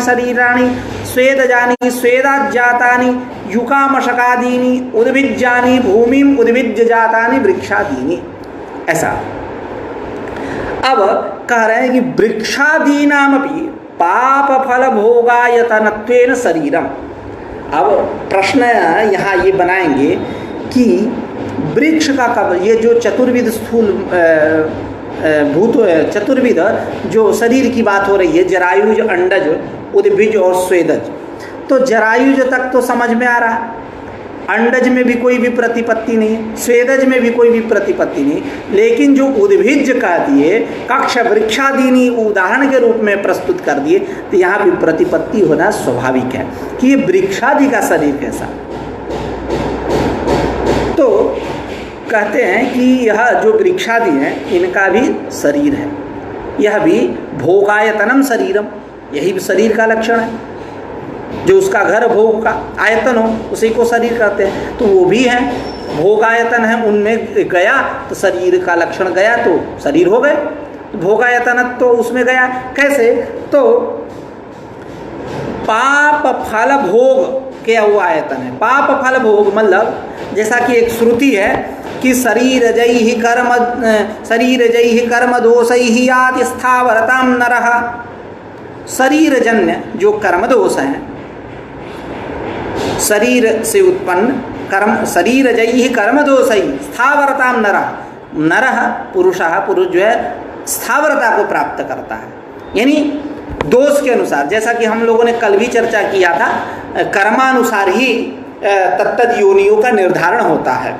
शरीराणि स्वेदजानि स्वेदात् जातानि युकामशकादीनि उद्भिज्जानि भूमिम उद्भिज्ज जातानि वृक्षादीनि। ऐसा अब कह रहे हैं कि वृक्षादीनामपि पाप फल भोगायतनत्वेन शरीरम। अब प्रश्न यहाँ ये बनाएंगे कि वृक्ष का कब, ये जो चतुर्विध स्थूल भूत चतुर्विध जो शरीर की बात हो रही है, जरायुज अंडज उद्भिज और स्वेदज, तो जरायुज तक तो समझ में आ रहा है, अंडज में भी कोई भी प्रतिपत्ति नहीं, स्वेदज में भी कोई भी प्रतिपत्ति नहीं, लेकिन जो उद्भिज कह दिए, कक्ष वृक्षादीनी उदाहरण के रूप में प्रस्तुत कर दिए, तो यहाँ भी प्रतिपत्ति होना स्वाभाविक है कि ये वृक्षादि का शरीर कैसा। तो कहते हैं कि यह जो वृक्षादि हैं इनका भी शरीर है, यह भी भोगायतनम शरीरम, यही शरीर का लक्षण है। जो उसका घर भोग का आयतन हो उसी को शरीर कहते हैं, तो वो भी है भोगायतन है, उनमें गया तो शरीर का लक्षण गया तो शरीर हो गए, भोगायतन तो उसमें गया। कैसे, तो पाप फल भोग के वो आयतन है। पाप फल भोग मतलब जैसा कि एक श्रुति है कि शरीर जैहि कर्म दोषैहि याति स्थावरताम नरः। शरीर जन्य जो कर्म दोष हैं, शरीर से उत्पन्न कर्म, शरीर जैहि कर्म दोषैहि स्थावरताम नरः। नरः पुरुषः, पुरुष जो है स्थावरता को प्राप्त करता है, यानी दोष के अनुसार। जैसा कि हम लोगों ने कल भी चर्चा किया था, कर्मानुसार ही तत्तद योनियों का निर्धारण होता है।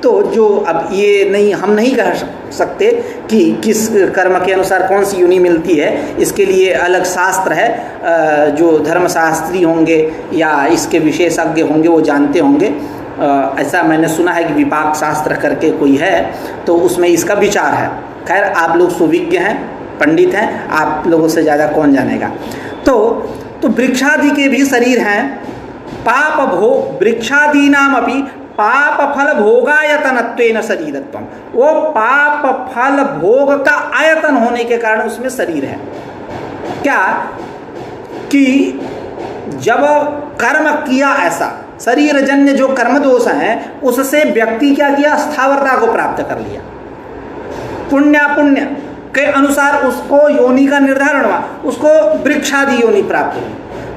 तो जो अब ये नहीं, हम नहीं कह सकते कि किस कर्म के अनुसार कौन सी योनि मिलती है, इसके लिए अलग शास्त्र है, जो धर्मशास्त्री होंगे या इसके विशेषज्ञ होंगे वो जानते होंगे। ऐसा मैंने सुना है कि विपाक शास्त्र करके कोई है, तो उसमें इसका विचार है। खैर आप लोग सुविज्ञ हैं, पंडित हैं, आप लोगों से ज़्यादा कौन जानेगा। तो वृक्षादि के भी शरीर हैं। पाप भोग वृक्षादीनाम अपि पाप फल भोगायतनत्वेन शरीरत्वम, वो पाप फल भोग का आयतन होने के कारण उसमें शरीर है। क्या कि जब कर्म किया ऐसा शरीर जन्य जो कर्म दोष हैं उससे व्यक्ति क्या किया, स्थावरता को प्राप्त कर लिया, पुण्य के अनुसार उसको योनि का निर्धारण हुआ, उसको वृक्षादि योनि प्राप्त हुई।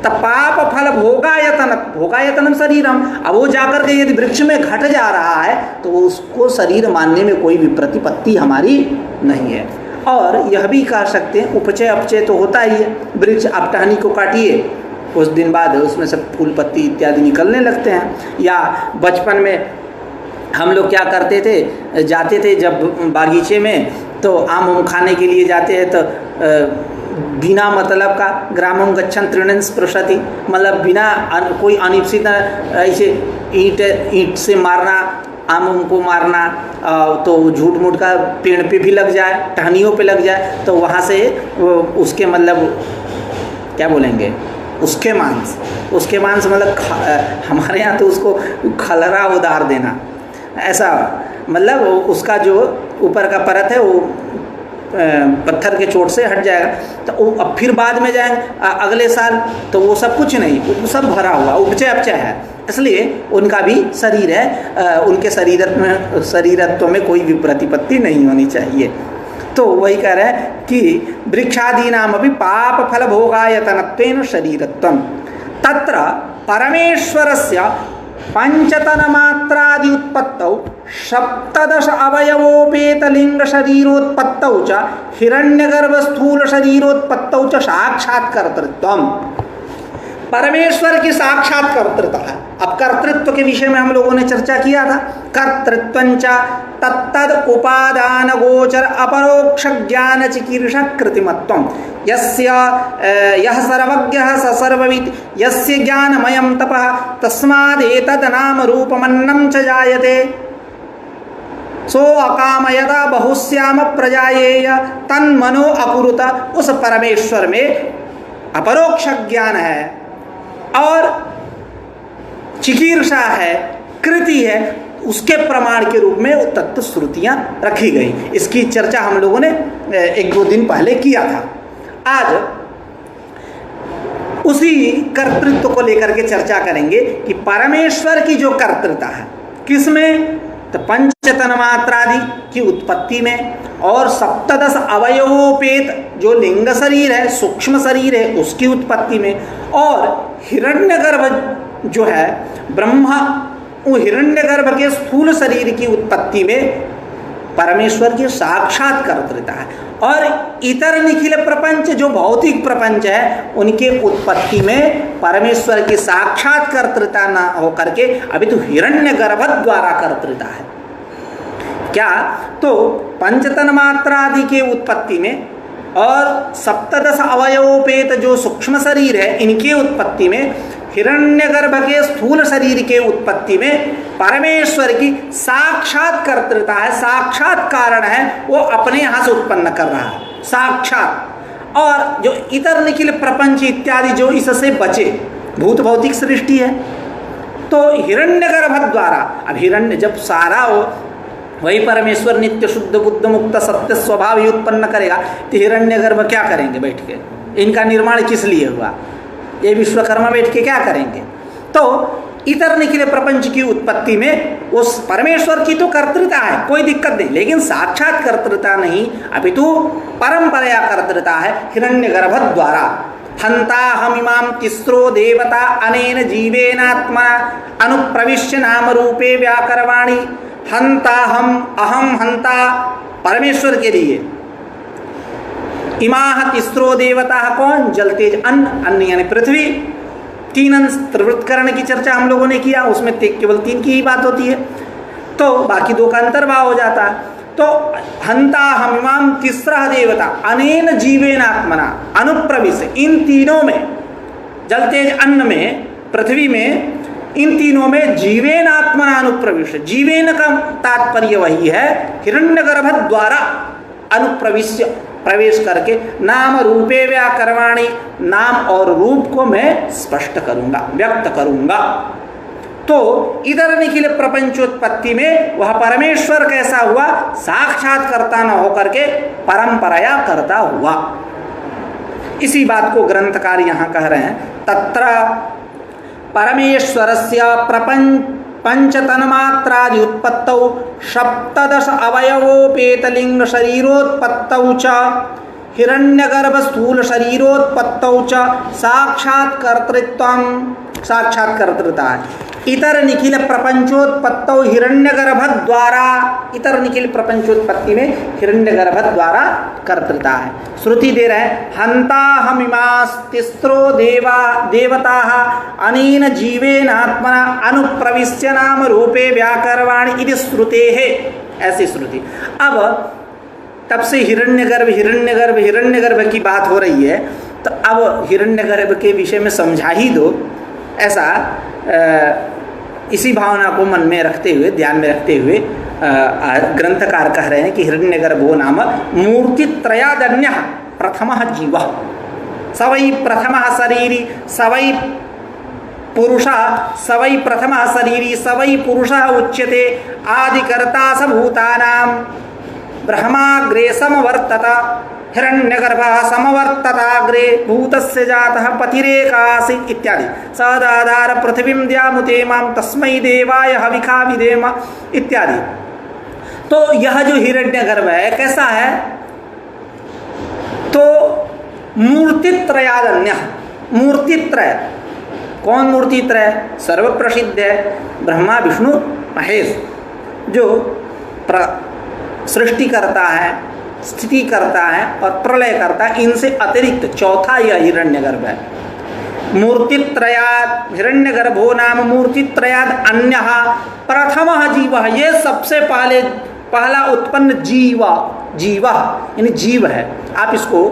तब पाप फल भोगायतनम शरीरम। अब वो जाकर के यदि वृक्ष में घट जा रहा है तो उसको शरीर मानने में कोई भी प्रतिपत्ति हमारी नहीं है। और यह भी कह सकते हैं उपचय अपचय तो होता ही है। वृक्ष आप टहनी को काटिए, कुछ दिन बाद उसमें से फूल पत्ती इत्यादि निकलने लगते हैं। या बचपन में हम लोग क्या करते थे, जाते थे जब बागीचे में, तो आम खाने के लिए जाते हैं तो बिना मतलब का ग्रामम गच्छन् तृणन् स्पृशति, मतलब बिना कोई अनिश्चित ऐसे ईंट से मारना, आम को मारना, तो झूठ मूठ का पेड़ पे भी लग जाए, टहनियों पे लग जाए, तो वहाँ से उसके मतलब क्या बोलेंगे, उसके मांस मतलब हमारे यहाँ तो उसको खलरा उतार देना, ऐसा मतलब उसका जो ऊपर का परत है वो पत्थर के चोट से हट जाएगा। तो अब फिर बाद में जाएंगे अगले साल तो वो सब कुछ नहीं, वो सब भरा हुआ उपचय अपचय है। इसलिए उनका भी शरीर है, उनके शरीरत्व में कोई भी प्रतिपत्ति नहीं होनी चाहिए। तो वही कह रहे हैं कि वृक्षादीनाम अपि पाप फल भोगायतनत्वेन शरीरत्वम तत्र परमेश्वरस्य पंचतन्मात्रादि उत्पत्तौ सप्तदश अवयवोपेत लिंग शरीरोत्पत्तौ च हिरण्यगर्भ स्थूल शरीरोत्पत्तौ च साक्षात्कर्तृत्वम। परमेश्वर की साक्षात कर्तृत्व है। अब कर्तृत्व के विषय में हम लोगों ने चर्चा किया था। कर्तृत्वंच तत्तद उपादान गोचर अपरोक्ष ज्ञान चिकीर्ष कृतिमत्वम यस्य यह सर्वज्ञः स सर्ववित् यस्य ज्ञानमयं तपः तस्मादेतद् नाम रूपमन्नं च जायते सो अकामयता बहुश्याम प्रजायेय तन्मनो अकुरुत। उस परमेश्वर में अपरोक्ष ज्ञान है और चिकीर्षा है, कृति है, उसके प्रमाण के रूप में वो तत्व श्रुतियां रखी गई। इसकी चर्चा हम लोगों ने एक दो दिन पहले किया था। आज उसी कर्तृत्व को लेकर के चर्चा करेंगे कि परमेश्वर की जो कर्तृता है किसमें, तो पंचतन्मात्रादि की उत्पत्ति में और सप्तदश अवयवोपेत जो लिंग शरीर है, सूक्ष्म शरीर है, उसकी उत्पत्ति में और हिरण्यगर्भ जो है ब्रह्मा, वो हिरण्यगर्भ के स्थूल शरीर की उत्पत्ति में परमेश्वर की साक्षात कर्तृता है। और इतर निखिल प्रपंच जो भौतिक प्रपंच है उनके उत्पत्ति में परमेश्वर की साक्षात कर्तृता न होकर के अभी तो हिरण्यगर्भ द्वारा कर्तृता है। क्या, तो पंचतन्मात्रादि के उत्पत्ति में और सप्तदश अवयवोपेत जो सूक्ष्म शरीर है इनके उत्पत्ति में, हिरण्यगर्भ के स्थूल शरीर के उत्पत्ति में परमेश्वर की साक्षात कर्तृता है, साक्षात कारण है, वो अपने यहाँ से उत्पन्न कर रहा है साक्षात। और जो इतर निखिल प्रपंच इत्यादि जो इससे बचे भूत भौतिक सृष्टि है तो हिरण्यगर्भ द्वारा, अब हिरण्य जब सारा हो वही परमेश्वर नित्य शुद्ध बुद्ध मुक्त सत्य स्वभाव ही उत्पन्न करेगा तो हिरण्यगर्भ क्या करेंगे बैठ के, इनका निर्माण किस लिए हुआ, ये विश्वकर्मा बैठ के क्या करेंगे। तो इतर निखिल प्रपंच की उत्पत्ति में उस परमेश्वर की तो कर्तृता है, कोई दिक्कत नहीं, लेकिन साक्षात कर्तृता नहीं, अपितु परंपरा कर्तृता है हिरण्यगर्भ द्वारा। हंता हमिमाम तिस्रो देवता अनेन जीवेनात्मा अनुप्रविश्य नाम रूपे व्याकरवाणी। हंता हम अहम हंता परमेश्वर के लिए, इमाह तिस्रो देवता कौन, जल तेज अन्न यानी पृथ्वी, तीन अंश त्रिवृत्करण की चर्चा हम लोगों ने किया, उसमें केवल तीन की ही बात होती है तो बाकी दो का अंतर्भाव हो जाता है। तो हंता हमिमाम तिस्रः देवता अनेन जीवेन आत्मना अनुप्रविश, इन तीनों में जल तेज अन्न में पृथ्वी में, इन तीनों में जीवेन आत्मना अनुप्रविश, जीवेन का तात्पर्य वही है हिरण्यगर्भ द्वारा अनुप्रविश्य, प्रवेश करके नाम रूपे व्याकरवाणी, नाम और रूप को मैं स्पष्ट करूंगा, व्यक्त करूंगा। तो इधर निखिल प्रपंचोत्पत्ति में वह परमेश्वर कैसा हुआ, साक्षात कर्ता न होकर के परंपराया करता हुआ। इसी बात को ग्रंथकार यहाँ कह रहे हैं, तत्र परमेश्वरस्य पंचतन्मात्रादि उत्पत्तौ सप्तदश अवयवोपेतलिंग शरीरोत्पत्तौ च हिरण्यगर्भ स्थूल शरीरोत्पत्तौ च साक्षात कर्तृत्वम, साक्षात कर्तृता है। इतर निखिल प्रपंचोत्पत्तौ हिरण्यगर्भ द्वारा, इतर निखिल प्रपंचोत्पत्ति में हिरण्यगर्भ द्वारा कर्तृता है। श्रुति दे रहे हैं, हंता हमिमास तिस्रो देवता अनेन जीवेन आत्मना अनुप्रविश्य नाम रूपे व्याकरवाणी इति श्रुते है, ऐसी श्रुति। अब तब से हिरण्यगर्भ हिरण्यगर्भ हिरण्यगर्भ की बात हो रही है, तो अब हिरण्यगर्भ के विषय में समझा ही दो, ऐसा इसी भावना को मन में रखते हुए, ध्यान में रखते हुए ग्रंथकार कह रहे हैं कि हिरण्यगर्भो नाम मूर्तित्रयादन्य प्रथमः जीवः स वै प्रथमः शरीरी स वै पुरुषः स वै प्रथमः शरीरी स वै पुरुषः उच्यते आदिकर्ता स भूतानां ब्रह्माग्रे समवर्तत हिरण्यगर्भः समवर्तताग्रे भूतस्य जातः पतिरेकासीत् इत्यादि। सदाधार पृथ्वीं द्यामुते मां तस्मै देवाय हविखा विधेम इत्यादि। तो यह जो हिरण्यगर्भ है कैसा है, तो मूर्तित्रयादन्य, मूर्तित्रय, कौन मूर्तित्रय? सर्व प्रसिद्ध है ब्रह्मा विष्णु महेश, जो सृष्टि करता है, स्थिति करता है और प्रलय करता है। इनसे अतिरिक्त चौथा यह हिरण्यगर्भ है। मूर्तित्रयाद हिरण्यगर्भो नाम मूर्तित्रयाद अन्यः प्रथमः जीवः, ये सबसे पहला उत्पन्न जीवा यानी जीव है। आप इसको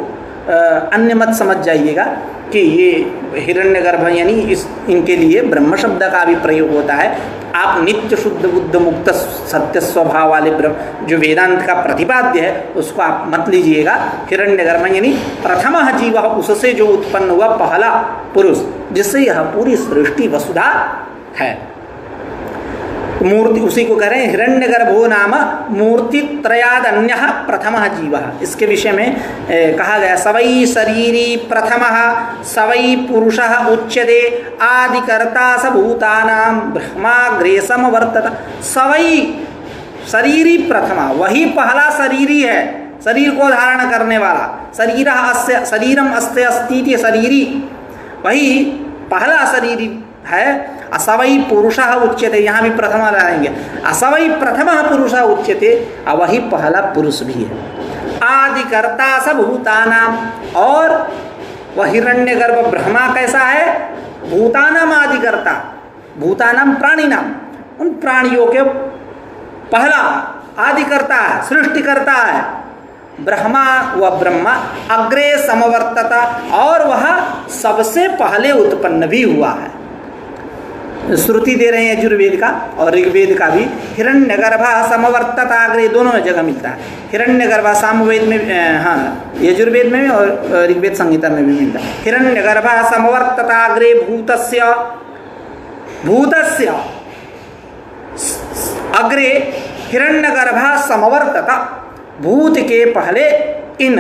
अन्य मत समझ जाइएगा कि ये हिरण्यगर्भ यानी इनके लिए ब्रह्म शब्द का भी प्रयोग होता है। आप नित्य शुद्ध बुद्ध मुक्त सत्य स्वभाव वाले ब्रह्म जो वेदांत का प्रतिपाद्य है उसको आप मत लीजिएगा। हिरण्यगर्भ यानी प्रथम जीव, उससे जो उत्पन्न हुआ पहला पुरुष, जिससे यह पूरी सृष्टि वसुधा है। मूर्ति उसी को कह रहे हैं हिरण्यगर्भो नाम मूर्तित्रयाद अन्यः प्रथमः जीवः। इसके विषय में कहा गया सवै शरीरी प्रथमः सवै पुरुषः उच्यते आदिकर्ता स भूतानां ब्रह्माग्रे समवर्तत। सवै शरीरी प्रथमा, वही पहला शरीरी है, शरीर को धारण करने वाला। शरीरम अस्ते अस्ति शरीरी, वही पहला शरीरी है। असवई पुरुषः उच्यते, यहाँ भी प्रथमा लाएंगे। असवई प्रथमः पुरुषः उच्यते, वही पहला पुरुष भी है। आदिकर्ता स भूतानाम, और वह हिरण्यगर्भ ब्रह्मा कैसा है? भूतानाम आदिकर्ता, भूतानाम प्राणिनाम, उन प्राणियों के पहला आदिकर्ता है, सृष्टिकर्ता है। ब्रह्मा व ब्रह्मा अग्रे समवर्तता, और वह सबसे पहले उत्पन्न भी हुआ है। श्रुति दे रहे हैं यजुर्वेद का और ऋग्वेद का भी। हिरण्यगर्भः समवर्तता अग्रे, दोनों जगह मिलता है। हिरण्यगर्भः सामवेद में, हाँ यजुर्वेद में भी और ऋग्वेद संहिता में भी मिलता है। हिरण्यगर्भः समवर्तता अग्रे भूतस्य अग्रे हिरण्यगर्भः समवर्तता, भूत के पहले इन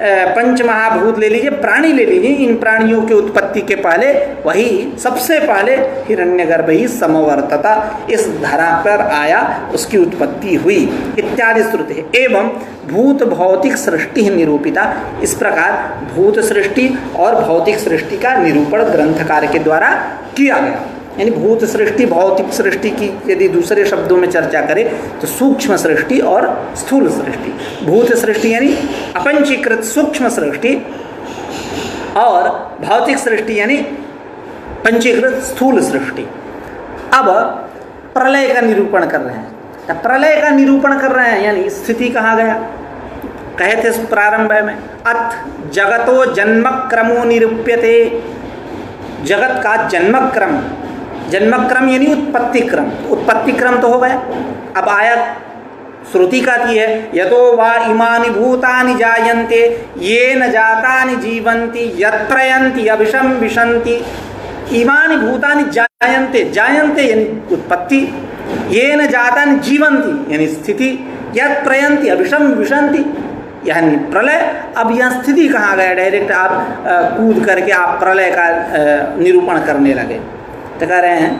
पंचमहाभूत ले लीजिए, प्राणी ले लीजिए, इन प्राणियों की उत्पत्ति के पहले वही सबसे पहले हिरण्यगर्भ ही समवर्तता, इस धरा पर आया, उसकी उत्पत्ति हुई इत्यादि श्रुति है। एवं भूत भौतिक सृष्टि निरूपिता, इस प्रकार भूत सृष्टि और भौतिक सृष्टि का निरूपण ग्रंथकार के द्वारा किया गया। यानी भूत सृष्टि भौतिक सृष्टि की यदि दूसरे शब्दों में चर्चा करें तो सूक्ष्म सृष्टि और स्थूल सृष्टि। भूत सृष्टि यानी अपंचीकृत सूक्ष्म सृष्टि और भौतिक सृष्टि यानी पंचीकृत स्थूल सृष्टि। अब प्रलय का निरूपण कर रहे हैं। तो प्रलय का निरूपण कर रहे हैं यानी स्थिति कहाँ गया? कहे थे प्रारंभ में अथ जगतो जन्मक्रमो निरूप्यते, जगत का जन्मक्रम, जन्मक्रम यानी उत्पत्ति क्रम, उत्पत्ति क्रम तो हो गया। अब आयत श्रुति कहती है यतो वा इमानि भूतानि जायन्ते येन जातानि जीवन्ति यत्प्रयन्ति अभिशं विशन्ति। इमानि भूतानि जायन्ते, जायन्ते यानी उत्पत्ति, येन जातानि जीवन्ति यानी स्थिति, यत्प्रयन्ति अभिशं विशन्ति यानी प्रलय। अब यह स्थिति कहाँ गया? डायरेक्ट आप कूद करके आप प्रलय का निरूपण करने लगे। तो कह रहे हैं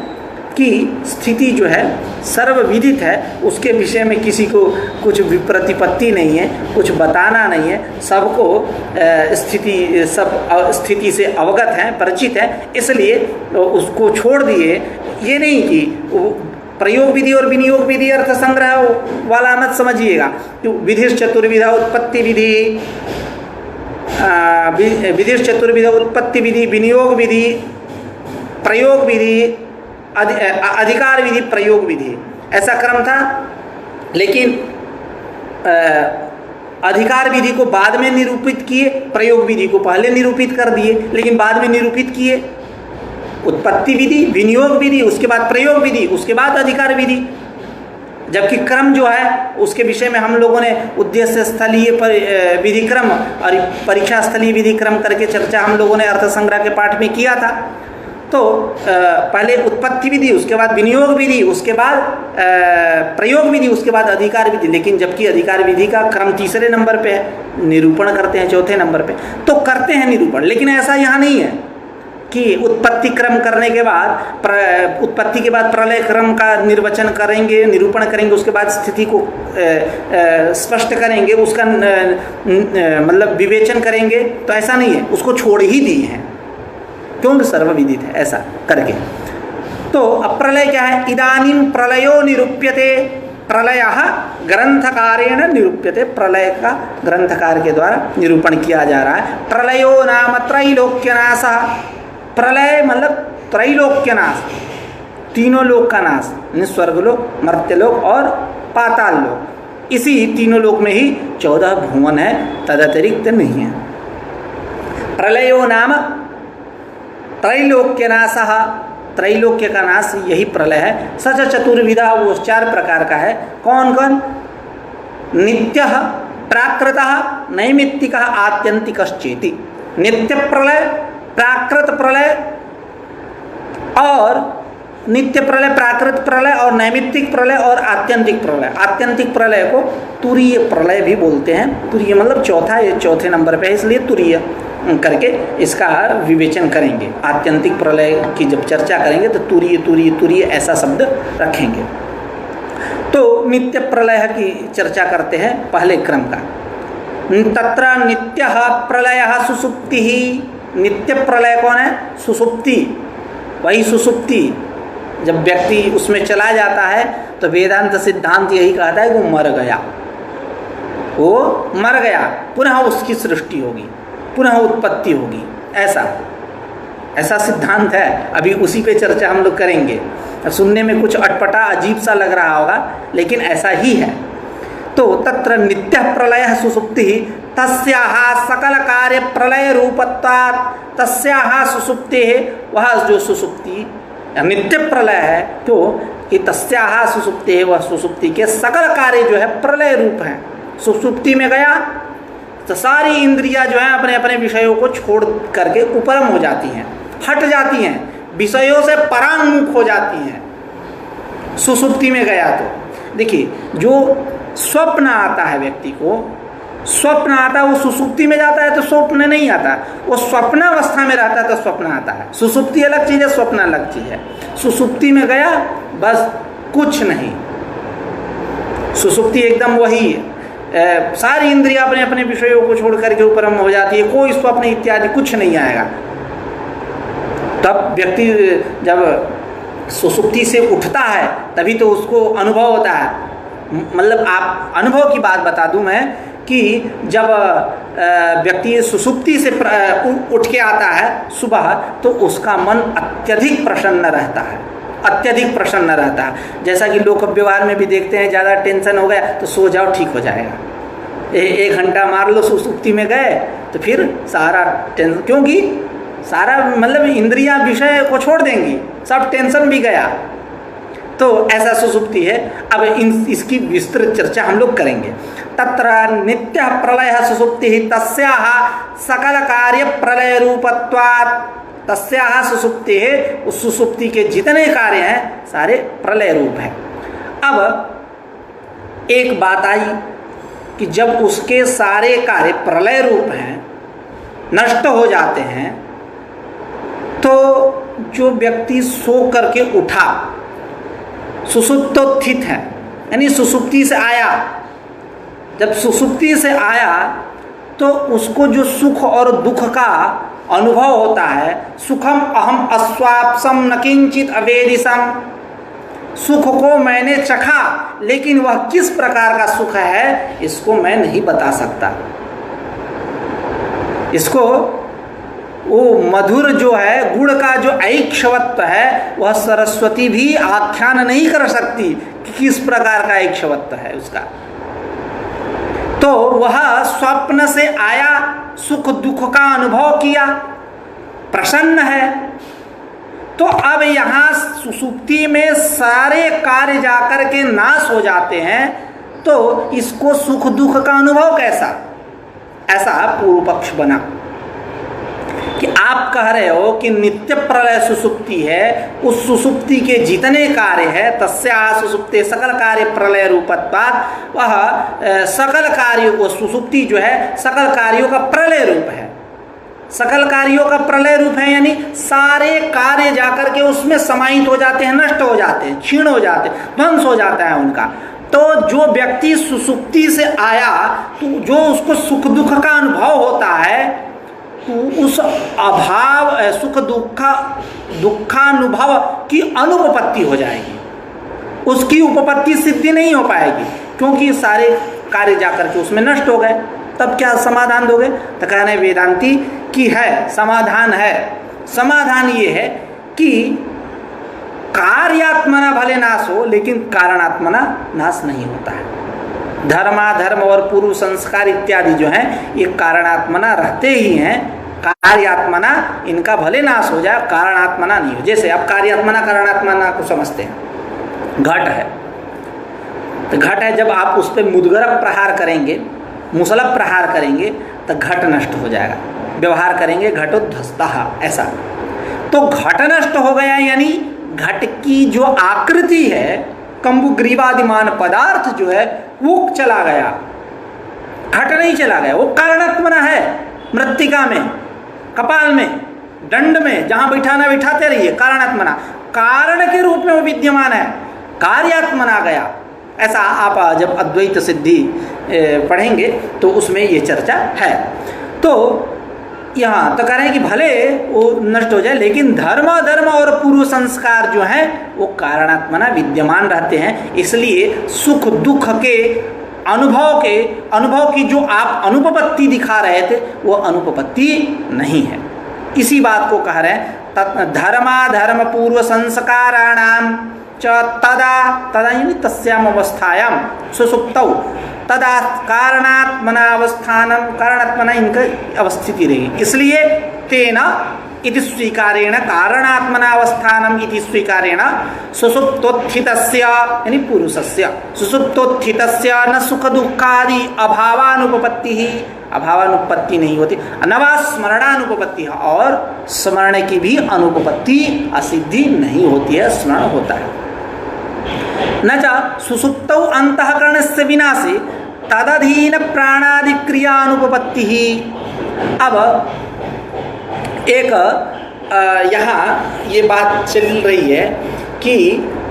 कि स्थिति जो है सर्वविदित है, उसके विषय में किसी को कुछ प्रतिपत्ति नहीं है, कुछ बताना नहीं है। सबको स्थिति, सब स्थिति से अवगत हैं, परिचित हैं, इसलिए उसको छोड़ दिए। ये नहीं कि प्रयोग विधि और विनियोग विधि अर्थ संग्रह वाला मत समझिएगा। तो विधि चतुर्विधा उत्पत्ति विधि, विधि चतुर्विधा उत्पत्ति विधि, विनियोग विधि, प्रयोग विधि, अधिकार विधि, प्रयोग विधि, ऐसा क्रम था। लेकिन अधिकार विधि को बाद में निरूपित किए, प्रयोग विधि को पहले निरूपित कर दिए लेकिन बाद में निरूपित किए। उत्पत्ति विधि, विनियोग विधि, उसके बाद प्रयोग विधि, उसके बाद अधिकार विधि। जबकि क्रम जो है उसके विषय में हम लोगों ने उद्देश्य स्थलीय विधि क्रम और परीक्षा स्थलीय विधि क्रम करके चर्चा हम लोगों ने अर्थ संग्रह के पाठ में किया था। तो पहले उत्पत्ति विधि, उसके बाद विनियोग विधि, उसके बाद प्रयोग विधि, उसके बाद अधिकार विधि। लेकिन जबकि अधिकार विधि का क्रम तीसरे नंबर पे है, निरूपण करते हैं चौथे नंबर पे, तो करते हैं निरूपण। लेकिन ऐसा यहाँ नहीं है। कि उत्पत्ति क्रम करने के बाद उत्पत्ति के बाद प्रलय क्रम का निर्वचन करेंगे, निरूपण करेंगे, उसके बाद स्थिति को स्पष्ट करेंगे, उसका मतलब विवेचन करेंगे, तो ऐसा नहीं है, उसको छोड़ ही दिए हैं क्योंकि सर्वविदित है ऐसा करके। तो अब प्रलय क्या है? इदानीं प्रलयो निरूप्यते, प्रलय ग्रंथकारेण निरूप्यते, प्रलय का ग्रंथकार के द्वारा निरूपण किया जा रहा है। प्रलयो नाम त्रैलोक्यनाशः, प्रलय मतलब त्रैलोक्यनाश, तीनों लोक का नाश, स्वर्गलोक, मर्त्यलोक और पाताल लोक। इसी तीनों लोक में ही 14 भुवन है, तदतिरिक्त नहीं है। प्रलयो नाम त्रैलोक्यनाशः, त्रैलोक्य का नाश यही प्रलय है। सच चतुर्विधा, वो 4 प्रकार का है। कौन कौन? नित्यः, प्राकृतः, नैमित्तिकः, आत्यंतिकश्चेति। नित्य प्रलय, प्राकृत प्रलय और नित्य प्रलय, प्राकृत प्रलय और नैमित्तिक प्रलय और आत्यंतिक प्रलय। आत्यंतिक प्रलय को तुरीय प्रलय भी बोलते हैं। तुरीय मतलब चौथा, ये चौथे नंबर पे है, इसलिए तुरीय करके इसका विवेचन करेंगे। आत्यंतिक प्रलय की जब चर्चा करेंगे तो तुरीय तुरीय तुरीय ऐसा शब्द रखेंगे। तो नित्य प्रलय की चर्चा करते हैं पहले क्रम का। तत्र नित्यः प्रलयः सुसुप्तिः, नित्य प्रलय कौन है? सुसुप्ति, वही सुसुप्ति। जब व्यक्ति उसमें चला जाता है तो वेदांत सिद्धांत यही कहता है कि वो मर गया, वो मर गया, पुनः उसकी सृष्टि होगी, पुनः उत्पत्ति होगी, ऐसा सिद्धांत है। अभी उसी पे चर्चा हम लोग करेंगे। सुनने में कुछ अटपटा अजीब सा लग रहा होगा, लेकिन ऐसा ही है। तो तत्र नित्यः प्रलयः सुसुप्तिः तस्याः सकल कार्य प्रलय रूपत्वात्, तस्याः सुसुप्तेः, वह जो सुसुप्ति नित्य प्रलय है, तो कि तस्याः सुसुप्तेः, वह सुसुप्ति के सकल कार्य जो है प्रलय रूप है। सुसुप्ति में गया तो सारी इंद्रियां जो हैं अपने अपने विषयों को छोड़ करके उपरम हो जाती हैं, हट जाती हैं, विषयों से परांगमुख हो जाती हैं। सुसुप्ति में गया तो देखिए, जो स्वप्न आता है व्यक्ति को, स्वप्न आता है, वो सुसुप्ति में जाता है तो स्वप्न नहीं आता, वो स्वप्न अवस्था में रहता है तो स्वप्न आता है। सुसुप्ति अलग चीज़ है, स्वप्न अलग चीज़ है। सुसुप्ति में गया बस कुछ नहीं, सुसुप्ति एकदम वही है, सारी इंद्रियां अपने अपने विषयों को छोड़ करके उपरम हो जाती है, कोई स्वप्न इत्यादि कुछ नहीं आएगा। तब व्यक्ति जब सुसुप्ति से उठता है तभी तो उसको अनुभव होता है। मतलब आप अनुभव की बात बता दूं मैं कि जब व्यक्ति सुसुप्ति से उठ के आता है सुबह, तो उसका मन अत्यधिक प्रसन्न रहता है, अत्यधिक प्रसन्न रहता है। जैसा कि लोक व्यवहार में भी देखते हैं, ज़्यादा टेंशन हो गया तो सो जाओ, ठीक हो जाएगा। 1 घंटा मार लो सुसुप्ति में गए तो फिर सारा टेंशन, क्योंकि सारा मतलब इंद्रियां विषय को छोड़ देंगी, सब टेंशन भी गया। तो ऐसा सुसुप्ति है। अब इसकी विस्तृत चर्चा हम लोग करेंगे। तत्र नित्य प्रलय सुसुप्ति तस्याः सकल कार्य प्रलय रूपत्वात्, तस्याः सुसुप्ति है, उस सुसुप्ति के जितने कार्य हैं सारे प्रलय रूप हैं। अब एक बात आई कि जब उसके सारे कार्य प्रलय रूप हैं, नष्ट हो जाते हैं, तो जो व्यक्ति सो करके उठा, सुसुप्तोत्थित है, यानी सुसुप्ति से आया, जब सुसुप्ति से आया तो उसको जो सुख और दुख का अनुभव होता है, सुखम अहम अस्वाप्सम न किंचित अवेदिसम, सुख को मैंने चखा लेकिन वह किस प्रकार का सुख है इसको मैं नहीं बता सकता। इसको वो मधुर जो है, गुड़ का जो ऐक्षवत्व है, वह सरस्वती भी आख्यान नहीं कर सकती कि किस प्रकार का ऐक्षवत्व है उसका। तो वह स्वप्न से आया, सुख दुख का अनुभव किया, प्रसन्न है, तो अब यहाँ सुसुप्ति में सारे कार्य जाकर के नाश हो जाते हैं, तो इसको सुख दुख का अनुभव कैसा? ऐसा पूर्व पक्ष बना कि आप कह रहे हो कि नित्य प्रलय सुसुप्ति है, उस सुसुप्ति के जितने कार्य है, तस्या सुसुप्ते सकल कार्य प्रलय रूपत्वात्, वह सकल कार्यों को, सुसुप्ति जो है सकल कार्यों का प्रलय रूप है, सकल कार्यों का प्रलय रूप है, यानी सारे कार्य जाकर के उसमें समाहित हो जाते हैं, नष्ट हो जाते हैं, क्षीण हो जाते हैं, ध्वंस हो जाता है उनका। तो जो व्यक्ति सुसुप्ति से आया तो जो उसको सुख दुख का अनुभव होता है, तो उस अभाव सुख दुखानुभव की अनुपपत्ति हो जाएगी, उसकी उपपत्ति सिद्धि नहीं हो पाएगी, क्योंकि सारे कार्य जाकर के उसमें नष्ट हो गए। तब क्या समाधान दोगे? तो कहने वेदांती की है समाधान है। समाधान ये है कि कार्यात्मना भले नाश हो, लेकिन कारणात्मना नाश नहीं होता है। धर्माधर्म और पूर्व संस्कार इत्यादि जो हैं ये कारणात्मना रहते ही हैं, कार्यात्मना इनका भले नाश हो जाए, कारणात्मना नहीं हो। जैसे अब कार्यात्मना कारणात्मना को समझते हैं, घट है तो घट है, जब आप उस पर मुद्गर प्रहार करेंगे, मुसलब प्रहार करेंगे तो घट नष्ट हो जाएगा, व्यवहार करेंगे घटोध्वस्तः, ऐसा। तो घट नष्ट हो गया, यानी घट की जो आकृति है, कंबुग्रीवादिमान पदार्थ जो है वो चला गया, घट नहीं चला गया, वो कारणात्मना है। मृत्तिका में, कपाल में, दंड में जहां बैठाना बैठाते रहिए, कारणात्मना, कारण के रूप में वो विद्यमान है, कार्यात्मना गया। ऐसा आप जब अद्वैत सिद्धि पढ़ेंगे तो उसमें ये चर्चा है। तो यहाँ तो कह रहे हैं कि भले वो नष्ट हो जाए, लेकिन धर्म और पूर्व संस्कार जो हैं वो कारणात्मना विद्यमान रहते हैं। इसलिए सुख दुख के अनुभव की जो आप अनुपपत्ति दिखा रहे थे वो अनुपपत्ति नहीं है। इसी बात को कह रहे हैं, धर्माधर्म पूर्व संस्काराणाम च तदा यानी तस्याम अवस्थायाम सुसुप्तौ तदा कारणात्मनावस्थानम, कारणात्मना इनका अवस्थिति रही। इसलिए तेना इति स्वीकारेण कारणात्मनावस्थानम इति स्वीकारेण सुसुप्तोत्थितस्य यानी पुरुषस्य सुसुप्तोत्थितस्य न सुख दुखादि अभावानुपपत्ति, अभावानुपपत्ति नहीं होती, नवा स्मरणानुपपत्ति, और स्मरण की भी अनुपपत्ति असिद्धि नहीं होती है, स्मरण होता है। न च सुसुप्तौ अंतःकरणस्य विनाशे तदधीन प्राणादि क्रियानुपपत्ति। अब एक यहाँ ये बात चल रही है कि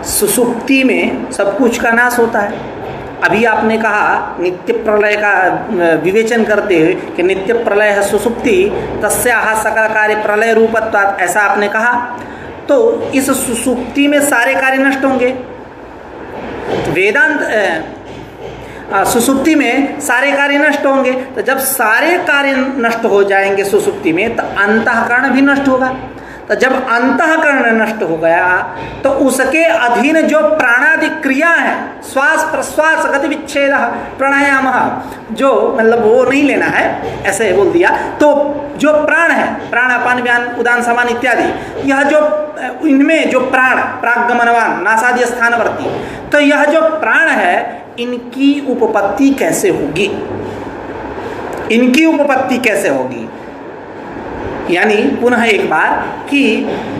सुसुप्ति में सब कुछ का नाश होता है। अभी आपने कहा नित्य प्रलय का विवेचन करते हुए कि नित्य प्रलय है सुसुप्ति, तस्याः सकल कार्य प्रलय रूपत्वात्, ऐसा आपने कहा। तो इस सुसुप्ति में सारे कार्य नष्ट होंगे। वेदांत सुसुप्ति में सारे कार्य नष्ट होंगे, तो जब सारे कार्य नष्ट हो जाएंगे सुसुप्ति में तो अंतःकरण भी नष्ट होगा। तो जब अंतःकरण नष्ट हो गया तो उसके अधीन जो प्राणादि क्रिया है, श्वास प्रश्वास गति विच्छेद प्राणायाम, जो मतलब वो नहीं लेना है, ऐसे बोल दिया। तो जो प्राण है, प्राणापान व्यान उदान समान इत्यादि, यह जो इनमें जो प्राण प्रागमनवान नासादि स्थानवर्ती, तो यह जो प्राण है इनकी उपपत्ति कैसे होगी, इनकी उपपत्ति कैसे होगी? यानी पुनः एक बार कि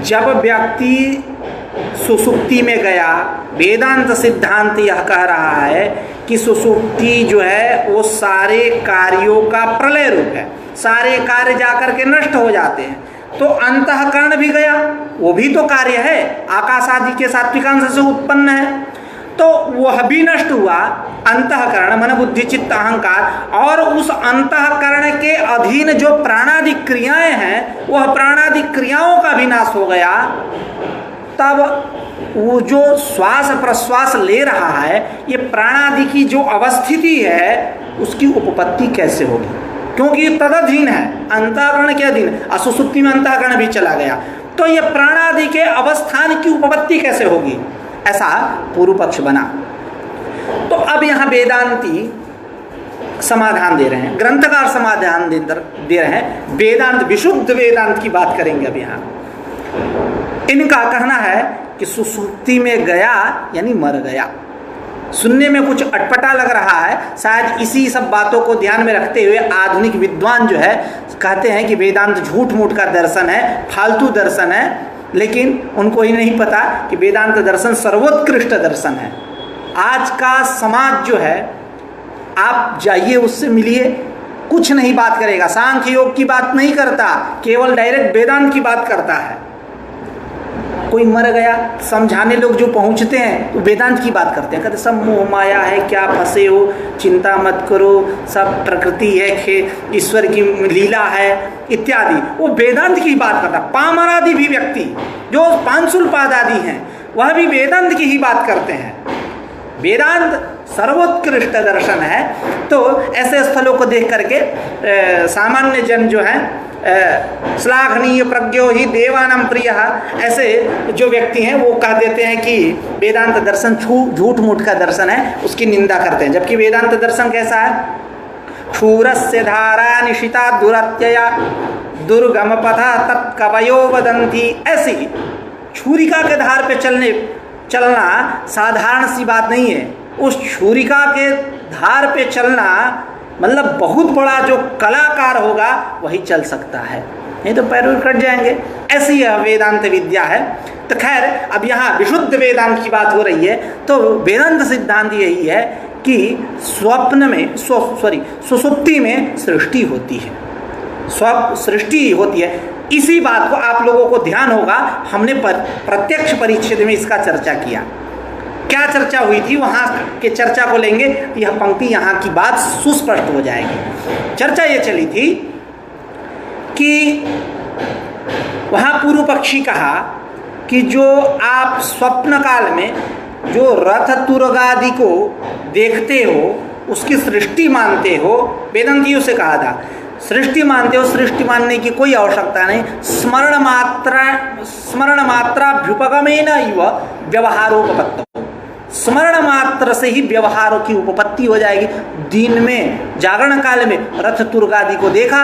जब व्यक्ति सुसुप्ति में गया, वेदांत सिद्धांत यह कह रहा है कि सुसुप्ति जो है वो सारे कार्यों का प्रलय रूप है, सारे कार्य जाकर के नष्ट हो जाते हैं। तो अंतःकरण भी गया, वो भी तो कार्य है, आकाश आदि के सात्विकांश से उत्पन्न है, तो वह भी नष्ट हुआ। अंतःकरण मन बुद्धि चित्त अहंकार, और उस अंतःकरण के अधीन जो प्राणादि क्रियाएं हैं वह प्राणादि क्रियाओं का भी नाश हो गया। तब वो जो श्वास प्रश्वास ले रहा है, ये प्राणादि की जो अवस्थिति है उसकी उपपत्ति कैसे होगी? क्योंकि तदधीन है, अंतःकरण के अधीन, असुसुप्ति में अंतःकरण भी चला गया, तो ये प्राणादि के अवस्थान की उपपत्ति कैसे होगी? ऐसा पूर्व पक्ष बना। तो अब यहाँ वेदांती समाधान दे रहे हैं, ग्रंथकार समाधान दे रहे हैं, वेदांत विशुद्ध वेदांत की बात करेंगे। अब यहाँ इनका कहना है कि सुसुप्ति में गया यानी मर गया। सुनने में कुछ अटपटा लग रहा है, शायद इसी सब बातों को ध्यान में रखते हुए आधुनिक विद्वान जो है कहते हैं कि वेदांत झूठ मूठ का दर्शन है, फालतू दर्शन है, लेकिन उनको ही नहीं पता कि वेदांत दर्शन सर्वोत्कृष्ट दर्शन है। आज का समाज जो है, आप जाइए उससे मिलिए, कुछ नहीं बात करेगा, सांख्य योग की बात नहीं करता, केवल डायरेक्ट वेदांत की बात करता है। कोई मर गया, समझाने लोग जो पहुंचते हैं तो वेदांत की बात करते हैं, कहते सब मोह माया है, क्या फंसे हो, चिंता मत करो, सब प्रकृति है, ईश्वर की लीला है इत्यादि। वो वेदांत की बात करता। पामरादि भी व्यक्ति जो पांशुलपाद आदि हैं वह भी वेदांत की ही बात करते हैं। वेदांत सर्वोत्कृष्ट दर्शन है। तो ऐसे स्थलों को देख करके सामान्य जन जो है श्लाघनीय प्रज्ञो ही देवानां प्रियः, ऐसे जो व्यक्ति हैं वो कह देते हैं कि वेदांत दर्शन झूठ मूठ का दर्शन है, उसकी निंदा करते हैं। जबकि वेदांत दर्शन कैसा है? क्षूरस्य धारा निशिता दुरत्यया दुर्गम पथा तत्कवयो वदन्ति। ऐसी छुरिका के धार पे चलना साधारण सी बात नहीं है। उस छुरिका के धार पे चलना मतलब बहुत बड़ा जो कलाकार होगा वही चल सकता है, नहीं तो पैर कट जाएंगे। ऐसी यह वेदांत विद्या है। तो खैर, अब यहाँ विशुद्ध वेदांत की बात हो रही है। तो वेदांत सिद्धांत यही है कि स्वप्न में सुसुप्ति में सृष्टि होती है, सृष्टि होती है। इसी बात को आप लोगों को ध्यान होगा, हमने प्रत्यक्ष परिच्छेद में इसका चर्चा किया। क्या चर्चा हुई थी, वहाँ के चर्चा को लेंगे, यह पंक्ति यहाँ की बात सुस्पष्ट हो जाएगी। चर्चा ये चली थी कि वहाँ पूर्व पक्षी कहा कि जो आप स्वप्न काल में जो रथ तुरगादि को देखते हो उसकी सृष्टि मानते हो, वेदांतियों से कहा था सृष्टि मानते हो, सृष्टि मानने की कोई आवश्यकता नहीं, स्मरण मात्राभ्युपगमेन इव व्यवहारोपपत्तौ, स्मरण मात्र से ही व्यवहारों की उपपत्ति हो जाएगी। दिन में जागरण काल में रथ तुर्गादि को देखा,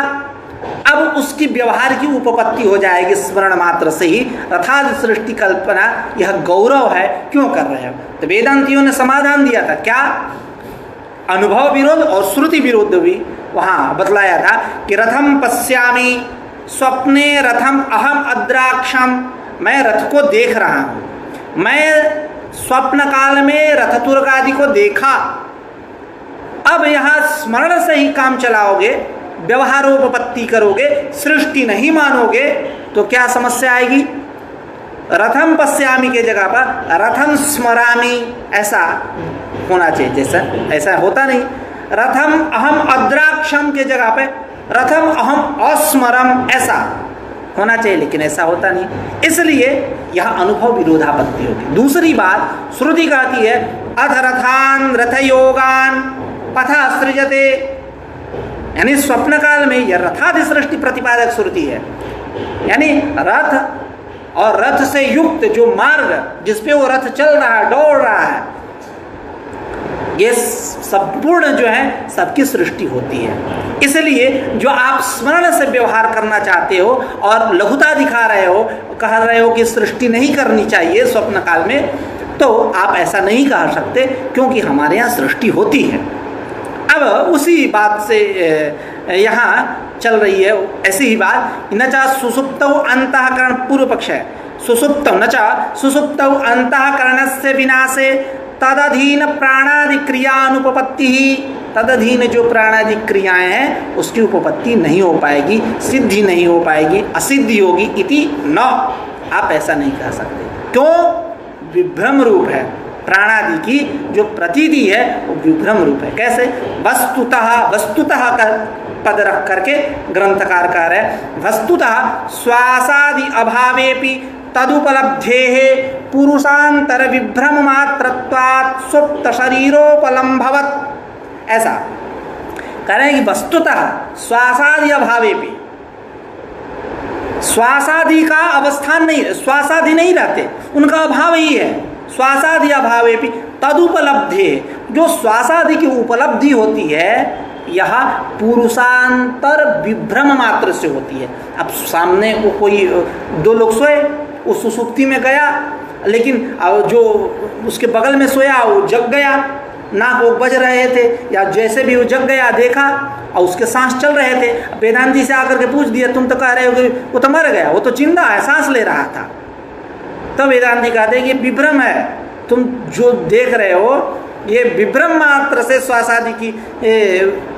अब उसकी व्यवहार की उपपत्ति हो जाएगी स्मरण मात्र से ही। रथादि सृष्टि कल्पना यह गौरव है, क्यों कर रहे हो? तो वेदांतियों ने समाधान दिया था, क्या? अनुभव विरोध और श्रुति विरोध भी वहाँ बतलाया था कि रथम पश्यामि स्वप्ने रथम अहम अद्राक्षम, मैं रथ को देख रहा हूँ, मैं स्वप्न काल में रथतुर्ग आदि को देखा। अब यहाँ स्मरण से ही काम चलाओगे, व्यवहारोपपत्ति करोगे, सृष्टि नहीं मानोगे तो क्या समस्या आएगी? रथम पश्यामि के जगह पर रथम स्मरामि ऐसा होना चाहिए, जैसा ऐसा होता नहीं। रथम अहम अद्राक्षम के जगह पे रथम अहम अस्मरम ऐसा होना चाहिए, लेकिन ऐसा होता नहीं। इसलिए यह अनुभव विरोधापत्ति होगी। दूसरी बात, श्रुति कहती है अथ रथान रथयोगान पथा सृजते, यानी स्वप्न काल में यह रथादि सृष्टि प्रतिपादक श्रुति है। यानी रथ और रथ से युक्त जो मार्ग जिसपे वो रथ चल रहा है, दौड़ रहा है, ये संपूर्ण जो है सबकी सृष्टि होती है। इसलिए जो आप स्मरण से व्यवहार करना चाहते हो और लघुता दिखा रहे हो, कह रहे हो कि सृष्टि नहीं करनी चाहिए स्वप्न काल में, तो आप ऐसा नहीं कह सकते, क्योंकि हमारे यहाँ सृष्टि होती है। अब उसी बात से यहाँ चल रही है ऐसी ही बात, न चा सुसुप्तौ अंतःकरण, पूर्व पक्ष है, सुसुप्तौ न चा सुसुप्तौ अंतःकरणस्य विनाशे तदधीन प्राणादि क्रियानुपपत्ति ही, तदधीन जो प्राणादि क्रियाएं हैं उसकी उपपत्ति नहीं हो पाएगी, सिद्धि नहीं हो पाएगी, असिद्धि होगी। इति न, आप ऐसा नहीं कह सकते। क्यों? विभ्रम रूप है प्राणादि की जो प्रतीति है, वो विभ्रम रूप है। कैसे? वस्तुतः का पद रख करके ग्रंथकार कह रहे हैं, वस्तुतः श्वासादि अभावेपि तदुपलब्धेः पुरुषांतर विभ्रम मात्रत्वात् सुप्त शरीरोपलम्भवत्। ऐसा कह रहे हैं कि वस्तुतः श्वासादि अभावेपि, श्वासादि का अवस्थान नहीं, श्वासादि नहीं रहते, उनका अभाव ही है। श्वासादि अभावेपि तदुपलब्धे, जो श्वासादि की उपलब्धि होती है यह पुरुषांतर विभ्रम मात्र से होती है। अब सामने वो कोई दो लोग सोए, उस सुसुप्ति में गया, लेकिन जो उसके बगल में सोया वो जग गया, नाक वो बज रहे थे या जैसे भी वो जग गया, देखा और उसके सांस चल रहे थे। वेदांती से आकर के पूछ दिया, तुम तो कह रहे हो कि वो तो मर गया, वो तो जिंदा है, सांस ले रहा था। तब वेदांती कहते हैं कि विभ्रम है, तुम जो देख रहे हो ये विभ्रम मात्र से श्वासादि की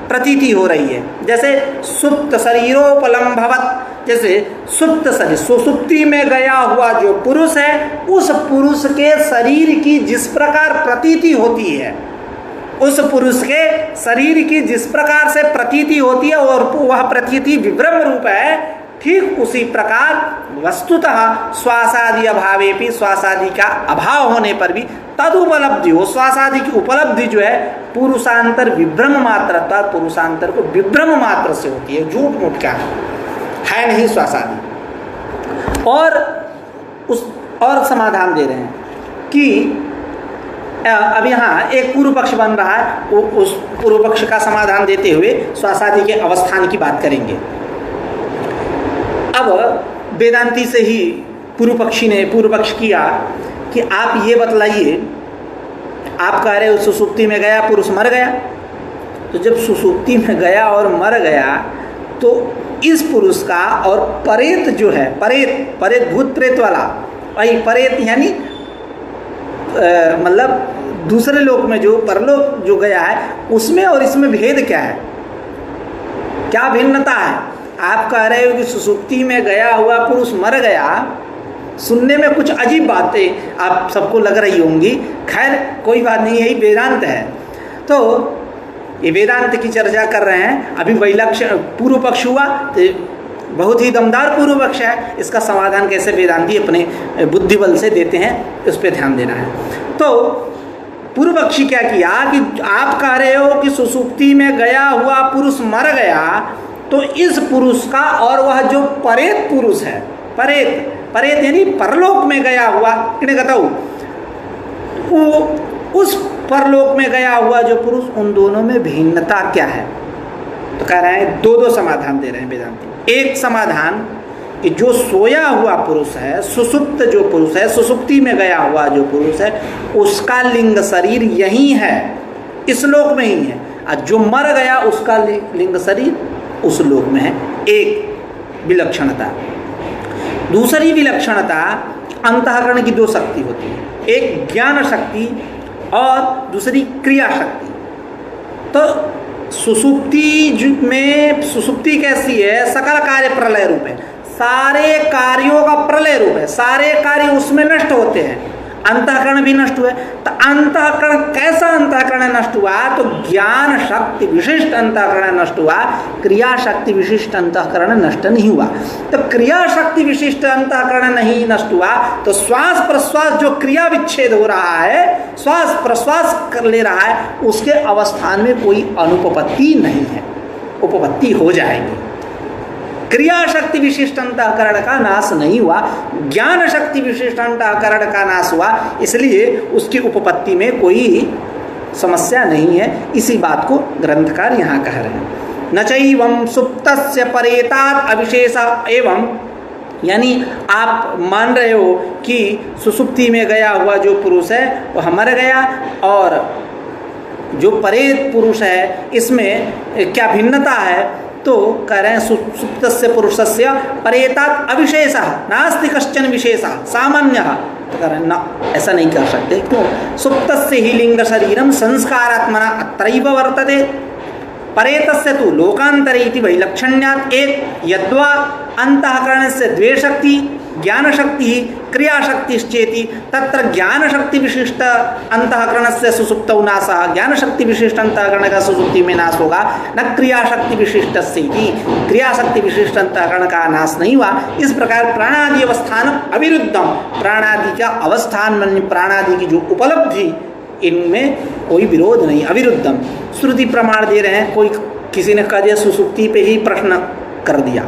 प्रतीति हो रही है। जैसे सुप्त शरीरोपलम्भवत, जैसे सुप्त शरीर, सुसुप्ति में गया हुआ जो पुरुष है, उस पुरुष के शरीर की जिस प्रकार प्रतीति होती है, उस पुरुष के शरीर की जिस प्रकार से प्रतीति होती है और वह प्रतीति विभ्रम रूप है, ठीक उसी प्रकार वस्तुतः श्वासादि अभावे भी, श्वासादि का अभाव होने पर भी तदुपलब्धि हो, श्वासादि की उपलब्धि जो है पुरुषांतर विभ्रम मात्र, पुरुषांतर को विभ्रम मात्र से होती है, झूठ मूठ का है नहीं श्वासादि। और समाधान दे रहे हैं कि अब यहाँ एक पूर्व पक्ष बन रहा है, उस पूर्व पक्ष का समाधान देते हुए श्वासादि के अवस्थान की बात करेंगे। अब वेदांती से ही पूर्व पक्षी ने पूर्व पक्ष किया कि आप ये बतलाइए, आप कह रहे हो सुसुप्ति में गया पुरुष मर गया, तो जब सुसुप्ति में गया और मर गया तो इस पुरुष का और परेत जो है, परेत भूत प्रेत वाला, वही परेत यानी मतलब दूसरे लोक में जो परलोक जो गया है, उसमें और इसमें भेद क्या है, क्या भिन्नता है? आप कह रहे हो कि सुसुप्ति में गया हुआ पुरुष मर गया, सुनने में कुछ अजीब बातें आप सबको लग रही होंगी, खैर कोई बात नहीं, यही वेदांत है। तो ये वेदांत की चर्चा कर रहे हैं, अभी वैलक्षण पूर्व पक्ष हुआ, तो बहुत ही दमदार पूर्व पक्ष है, इसका समाधान कैसे वेदांती अपने बुद्धि बल से देते हैं, उस पर ध्यान देना है। तो पूर्व पक्षी क्या किया कि आप कह रहे हो कि सुसुप्ति में गया हुआ पुरुष मर गया, तो इस पुरुष का और वह जो परेत पुरुष है, परेत यानी परलोक में गया हुआ, उस परलोक में गया हुआ जो पुरुष, उन दोनों में भिन्नता क्या है? तो कह रहे हैं दो समाधान दे रहे हैं वेदांती। एक समाधान कि जो सोया हुआ पुरुष है, सुसुप्त जो पुरुष है, सुसुप्ति में गया हुआ जो पुरुष है, उसका लिंग शरीर यही है, इस लोक में ही है, और जो मर गया उसका लिंग शरीर उस लोक में है। एक विलक्षणता। दूसरी विलक्षणता, अंतःकरण की दो शक्ति होती है, एक ज्ञान शक्ति और दूसरी क्रिया शक्ति। तो सुसुप्ति में, सुसुप्ति कैसी है? सकल कार्य प्रलय रूप है, सारे कार्यों का प्रलय रूप है, सारे कार्य उसमें नष्ट होते हैं, अंतःकरण भी नष्ट हुए। तो अंतःकरण कैसा अंतःकरण नष्ट हुआ? तो ज्ञान शक्ति विशिष्ट अंतःकरण नष्ट हुआ, क्रिया शक्ति विशिष्ट अंतःकरण नष्ट नहीं हुआ। तो क्रिया शक्ति विशिष्ट अंतःकरण नहीं नष्ट हुआ, तो श्वास प्रश्वास जो क्रिया विच्छेद हो रहा है, श्वास प्रश्वास कर ले रहा है, उसके अवस्थान में कोई अनुपपत्ति नहीं है, उपपत्ति हो जाएगी। क्रिया शक्ति विशिष्ट अंतःकरण का नाश नहीं हुआ, ज्ञान शक्ति विशिष्ट अंतःकरण का नाश हुआ, इसलिए उसकी उपपत्ति में कोई समस्या नहीं है। इसी बात को ग्रंथकार यहाँ कह रहे हैं। न चैवं सुप्तस्य परेतात् अविशेष एवं, यानी आप मान रहे हो कि सुसुप्ति में गया हुआ जो पुरुष है वह मर गया, और जो परेत पुरुष है इसमें क्या भिन्नता है? तो कह रहे हैं सुप्तस्य पुरुषस्य परेतात् अविशेषः नास्ति कश्चन विशेषः सामान्यः। तो कह रहे हैं ना, ऐसा नहीं कर सकते। क्यों? सुप्तस्य ही लिंग शरीरम संस्कारात्मना अत्रैव वर्तते, परेतस्य तु लोकांतरे इति वैलक्षण्यात् एक यद्वा अंतःकरणस्य द्वे शक्ति ज्ञान शक्ति क्रिया शक्तिश्चेति तत्र ज्ञान शक्ति विशिष्ट अंतःकरणस्य सुसुप्तौ नाशः, ज्ञान शक्ति विशिष्ट अंतःकरण का सुसुप्ति में नाश होगा, न क्रिया शक्ति विशिष्टस्य इति, क्रिया शक्ति विशिष्ट अंतःकरण का नाश नहीं हुआ। इस प्रकार प्राणादि अवस्थान अविरुद्धम, प्राणादि का अवस्थान मान प्राणादि की जो उपलब्धि, इनमें कोई विरोध नहीं, अविरुद्धम। श्रुति प्रमाण दे रहे हैं। कोई किसी ने कह दिया सुसुप्ति पे ही प्रश्न कर दिया,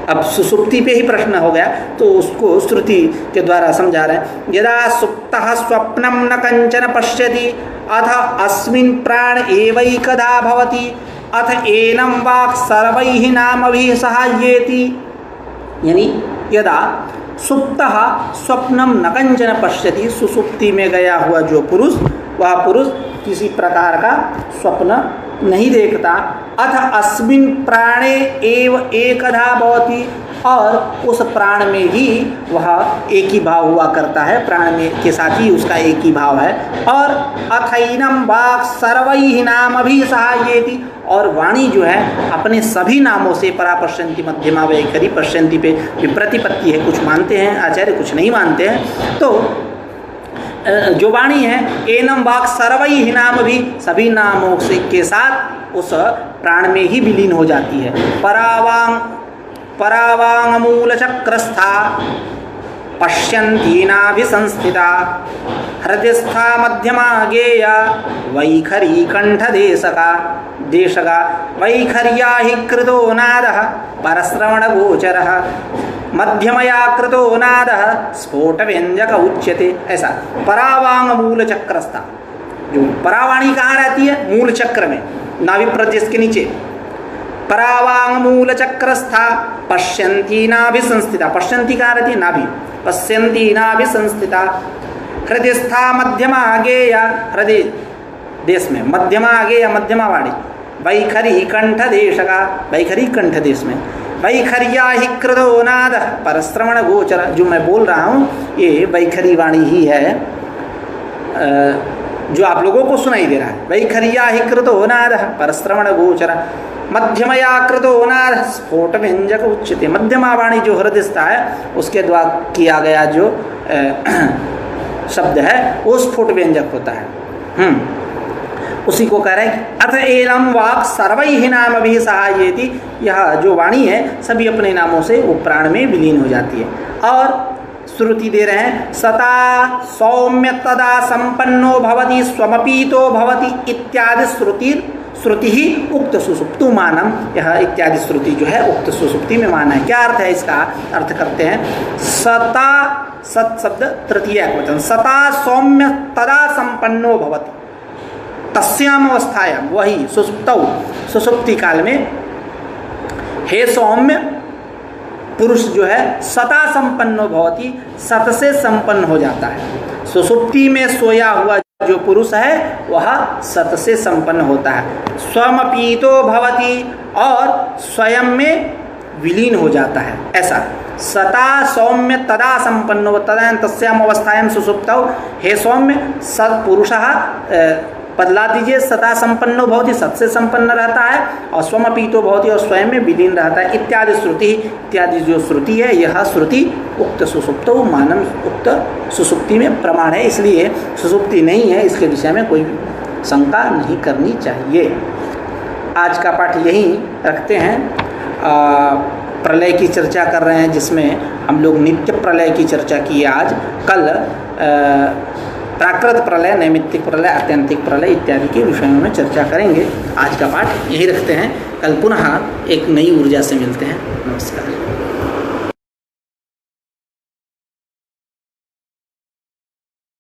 अब सुसुप्ति पे ही प्रश्न हो गया, तो उसको श्रुति के द्वारा समझा रहे हैं। यदा सुप्तः स्वप्नं न कंचन पश्यति अथ अस्मिन् प्राण एवैकदा भवति अथ एनं वाक् सर्वैः नामभिः सहाय्येति। यानी यदा सुप्तः स्वप्नं न कंचन पश्यति, सुसुप्ति में गया हुआ जो पुरुष, वह पुरुष किसी प्रकार का स्वप्न नहीं देखता। अथ अस्मिन् प्राणे एव एकधा भवति, और उस प्राण में ही वह एक ही भाव हुआ करता है, प्राण में के साथ ही उसका एक ही भाव है। और अथैनम वाक् सर्वैः नामभिः सहायेति, और वाणी जो है अपने सभी नामों से, परा पश्यन्ति मध्यमा वैखरी पश्यन्ति पे प्रतिपत्ति है, कुछ मानते हैं आचार्य, कुछ नहीं मानते हैं। तो जो वाणी है एनम वाक् सर्वैः नामभिः, सभी नामों से के साथ उस प्राण में ही विलीन हो जाती है। परावांग मूल चक्रस्था पश्यन्तीनाभिसंस्थिता हृदयस्था मध्यमा गेया वैखरी कंठदेशका वैखर्या हि कृतो नादः परश्रवणगोचरः मध्यमया कृतो नादः स्फोट व्यंजक उच्यते। ऐसा परावांग मूल चक्रस्था, जो परावाणी कहाँ रहती है? मूल चक्र में, नाभि प्रदेश के नीचे। परावांग मूल चक्रस्था पश्यन्ती नाभि संस्थिता, पश्यन्ती कहाँ रहती है? नाभि, पश्यन्ती नाभि संस्थिता हृदयस्था मध्यमा गेया, हृदय देश में मध्यमा गेया, मध्यमा वाणी। वैखरी कंठ देशका, वैखरी कंठ देश में। वैखर्या हि कृतो नादः परश्रवण गोचर, जो मैं बोल रहा हूँ ये वैखरी वाणी ही है, जो आप लोगों को सुनाई दे रहा है। वैखर्या हि कृतो नादः परश्रवण गोचर मध्यमया कृतो नादः स्फोट व्यंजक उच्यते। मध्यमा वाणी जो हृदयस्था है उसके द्वारा किया गया जो शब्द है वो स्फोट व्यंजक होता है। उसी को कह रहे हैं अथ एनम वाक् सर्वैः नामभिः सहायेति, यह जो वाणी है सभी अपने नामों से वो प्राण में विलीन हो जाती है। और श्रुति दे रहे हैं सता सौम्य तदा संपन्नो भवति स्वमपीतो भवति इत्यादि श्रुति ही उक्त सुसुप्तु मानम, यह इत्यादि श्रुति जो है उक्त सुसुप्ति में माना है। क्या अर्थ है इसका? अर्थ करते हैं सता, सत शब्द तृतीय वचन, सता सौम्य तदा संपन्नो भवति, तस्याम अवस्थायाम, वही सुसुप्तौ, सुसुप्ति काल में हे सौम्य पुरुष जो है सता संपन्नो भवति, सत से संपन्न हो जाता है। सुसुप्ति में सोया हुआ जो पुरुष है वह सत से संपन्न होता है। स्वमपीतो भवति, और स्वयं में विलीन हो जाता है। ऐसा सता सौम्य तदा संपन्नो तदा तस्याम अवस्थायाम सुसुप्तौ, हे सौम्य सत्पुरुषः बदला दीजिए, सदा संपन्नो भवति, सत से संपन्न रहता है, और स्वमपीतो भवति, और स्वयं में विलीन रहता है। इत्यादि श्रुति, इत्यादि जो श्रुति है यह श्रुति उक्त सुसुप्तो मानम, उक्त सुसुप्ति में प्रमाण है, इसलिए सुसुप्ति नहीं है इसके विषय में कोई शंका नहीं करनी चाहिए। आज का पाठ यहीं रखते हैं। प्रलय की चर्चा कर रहे हैं जिसमें हम लोग नित्य प्रलय की चर्चा की आज। कल प्राकृत प्रलय, नैमित्तिक प्रलय, आत्यंतिक प्रलय इत्यादि के विषयों में चर्चा करेंगे। आज का पाठ यही रखते हैं, कल पुनः एक नई ऊर्जा से मिलते हैं। नमस्कार।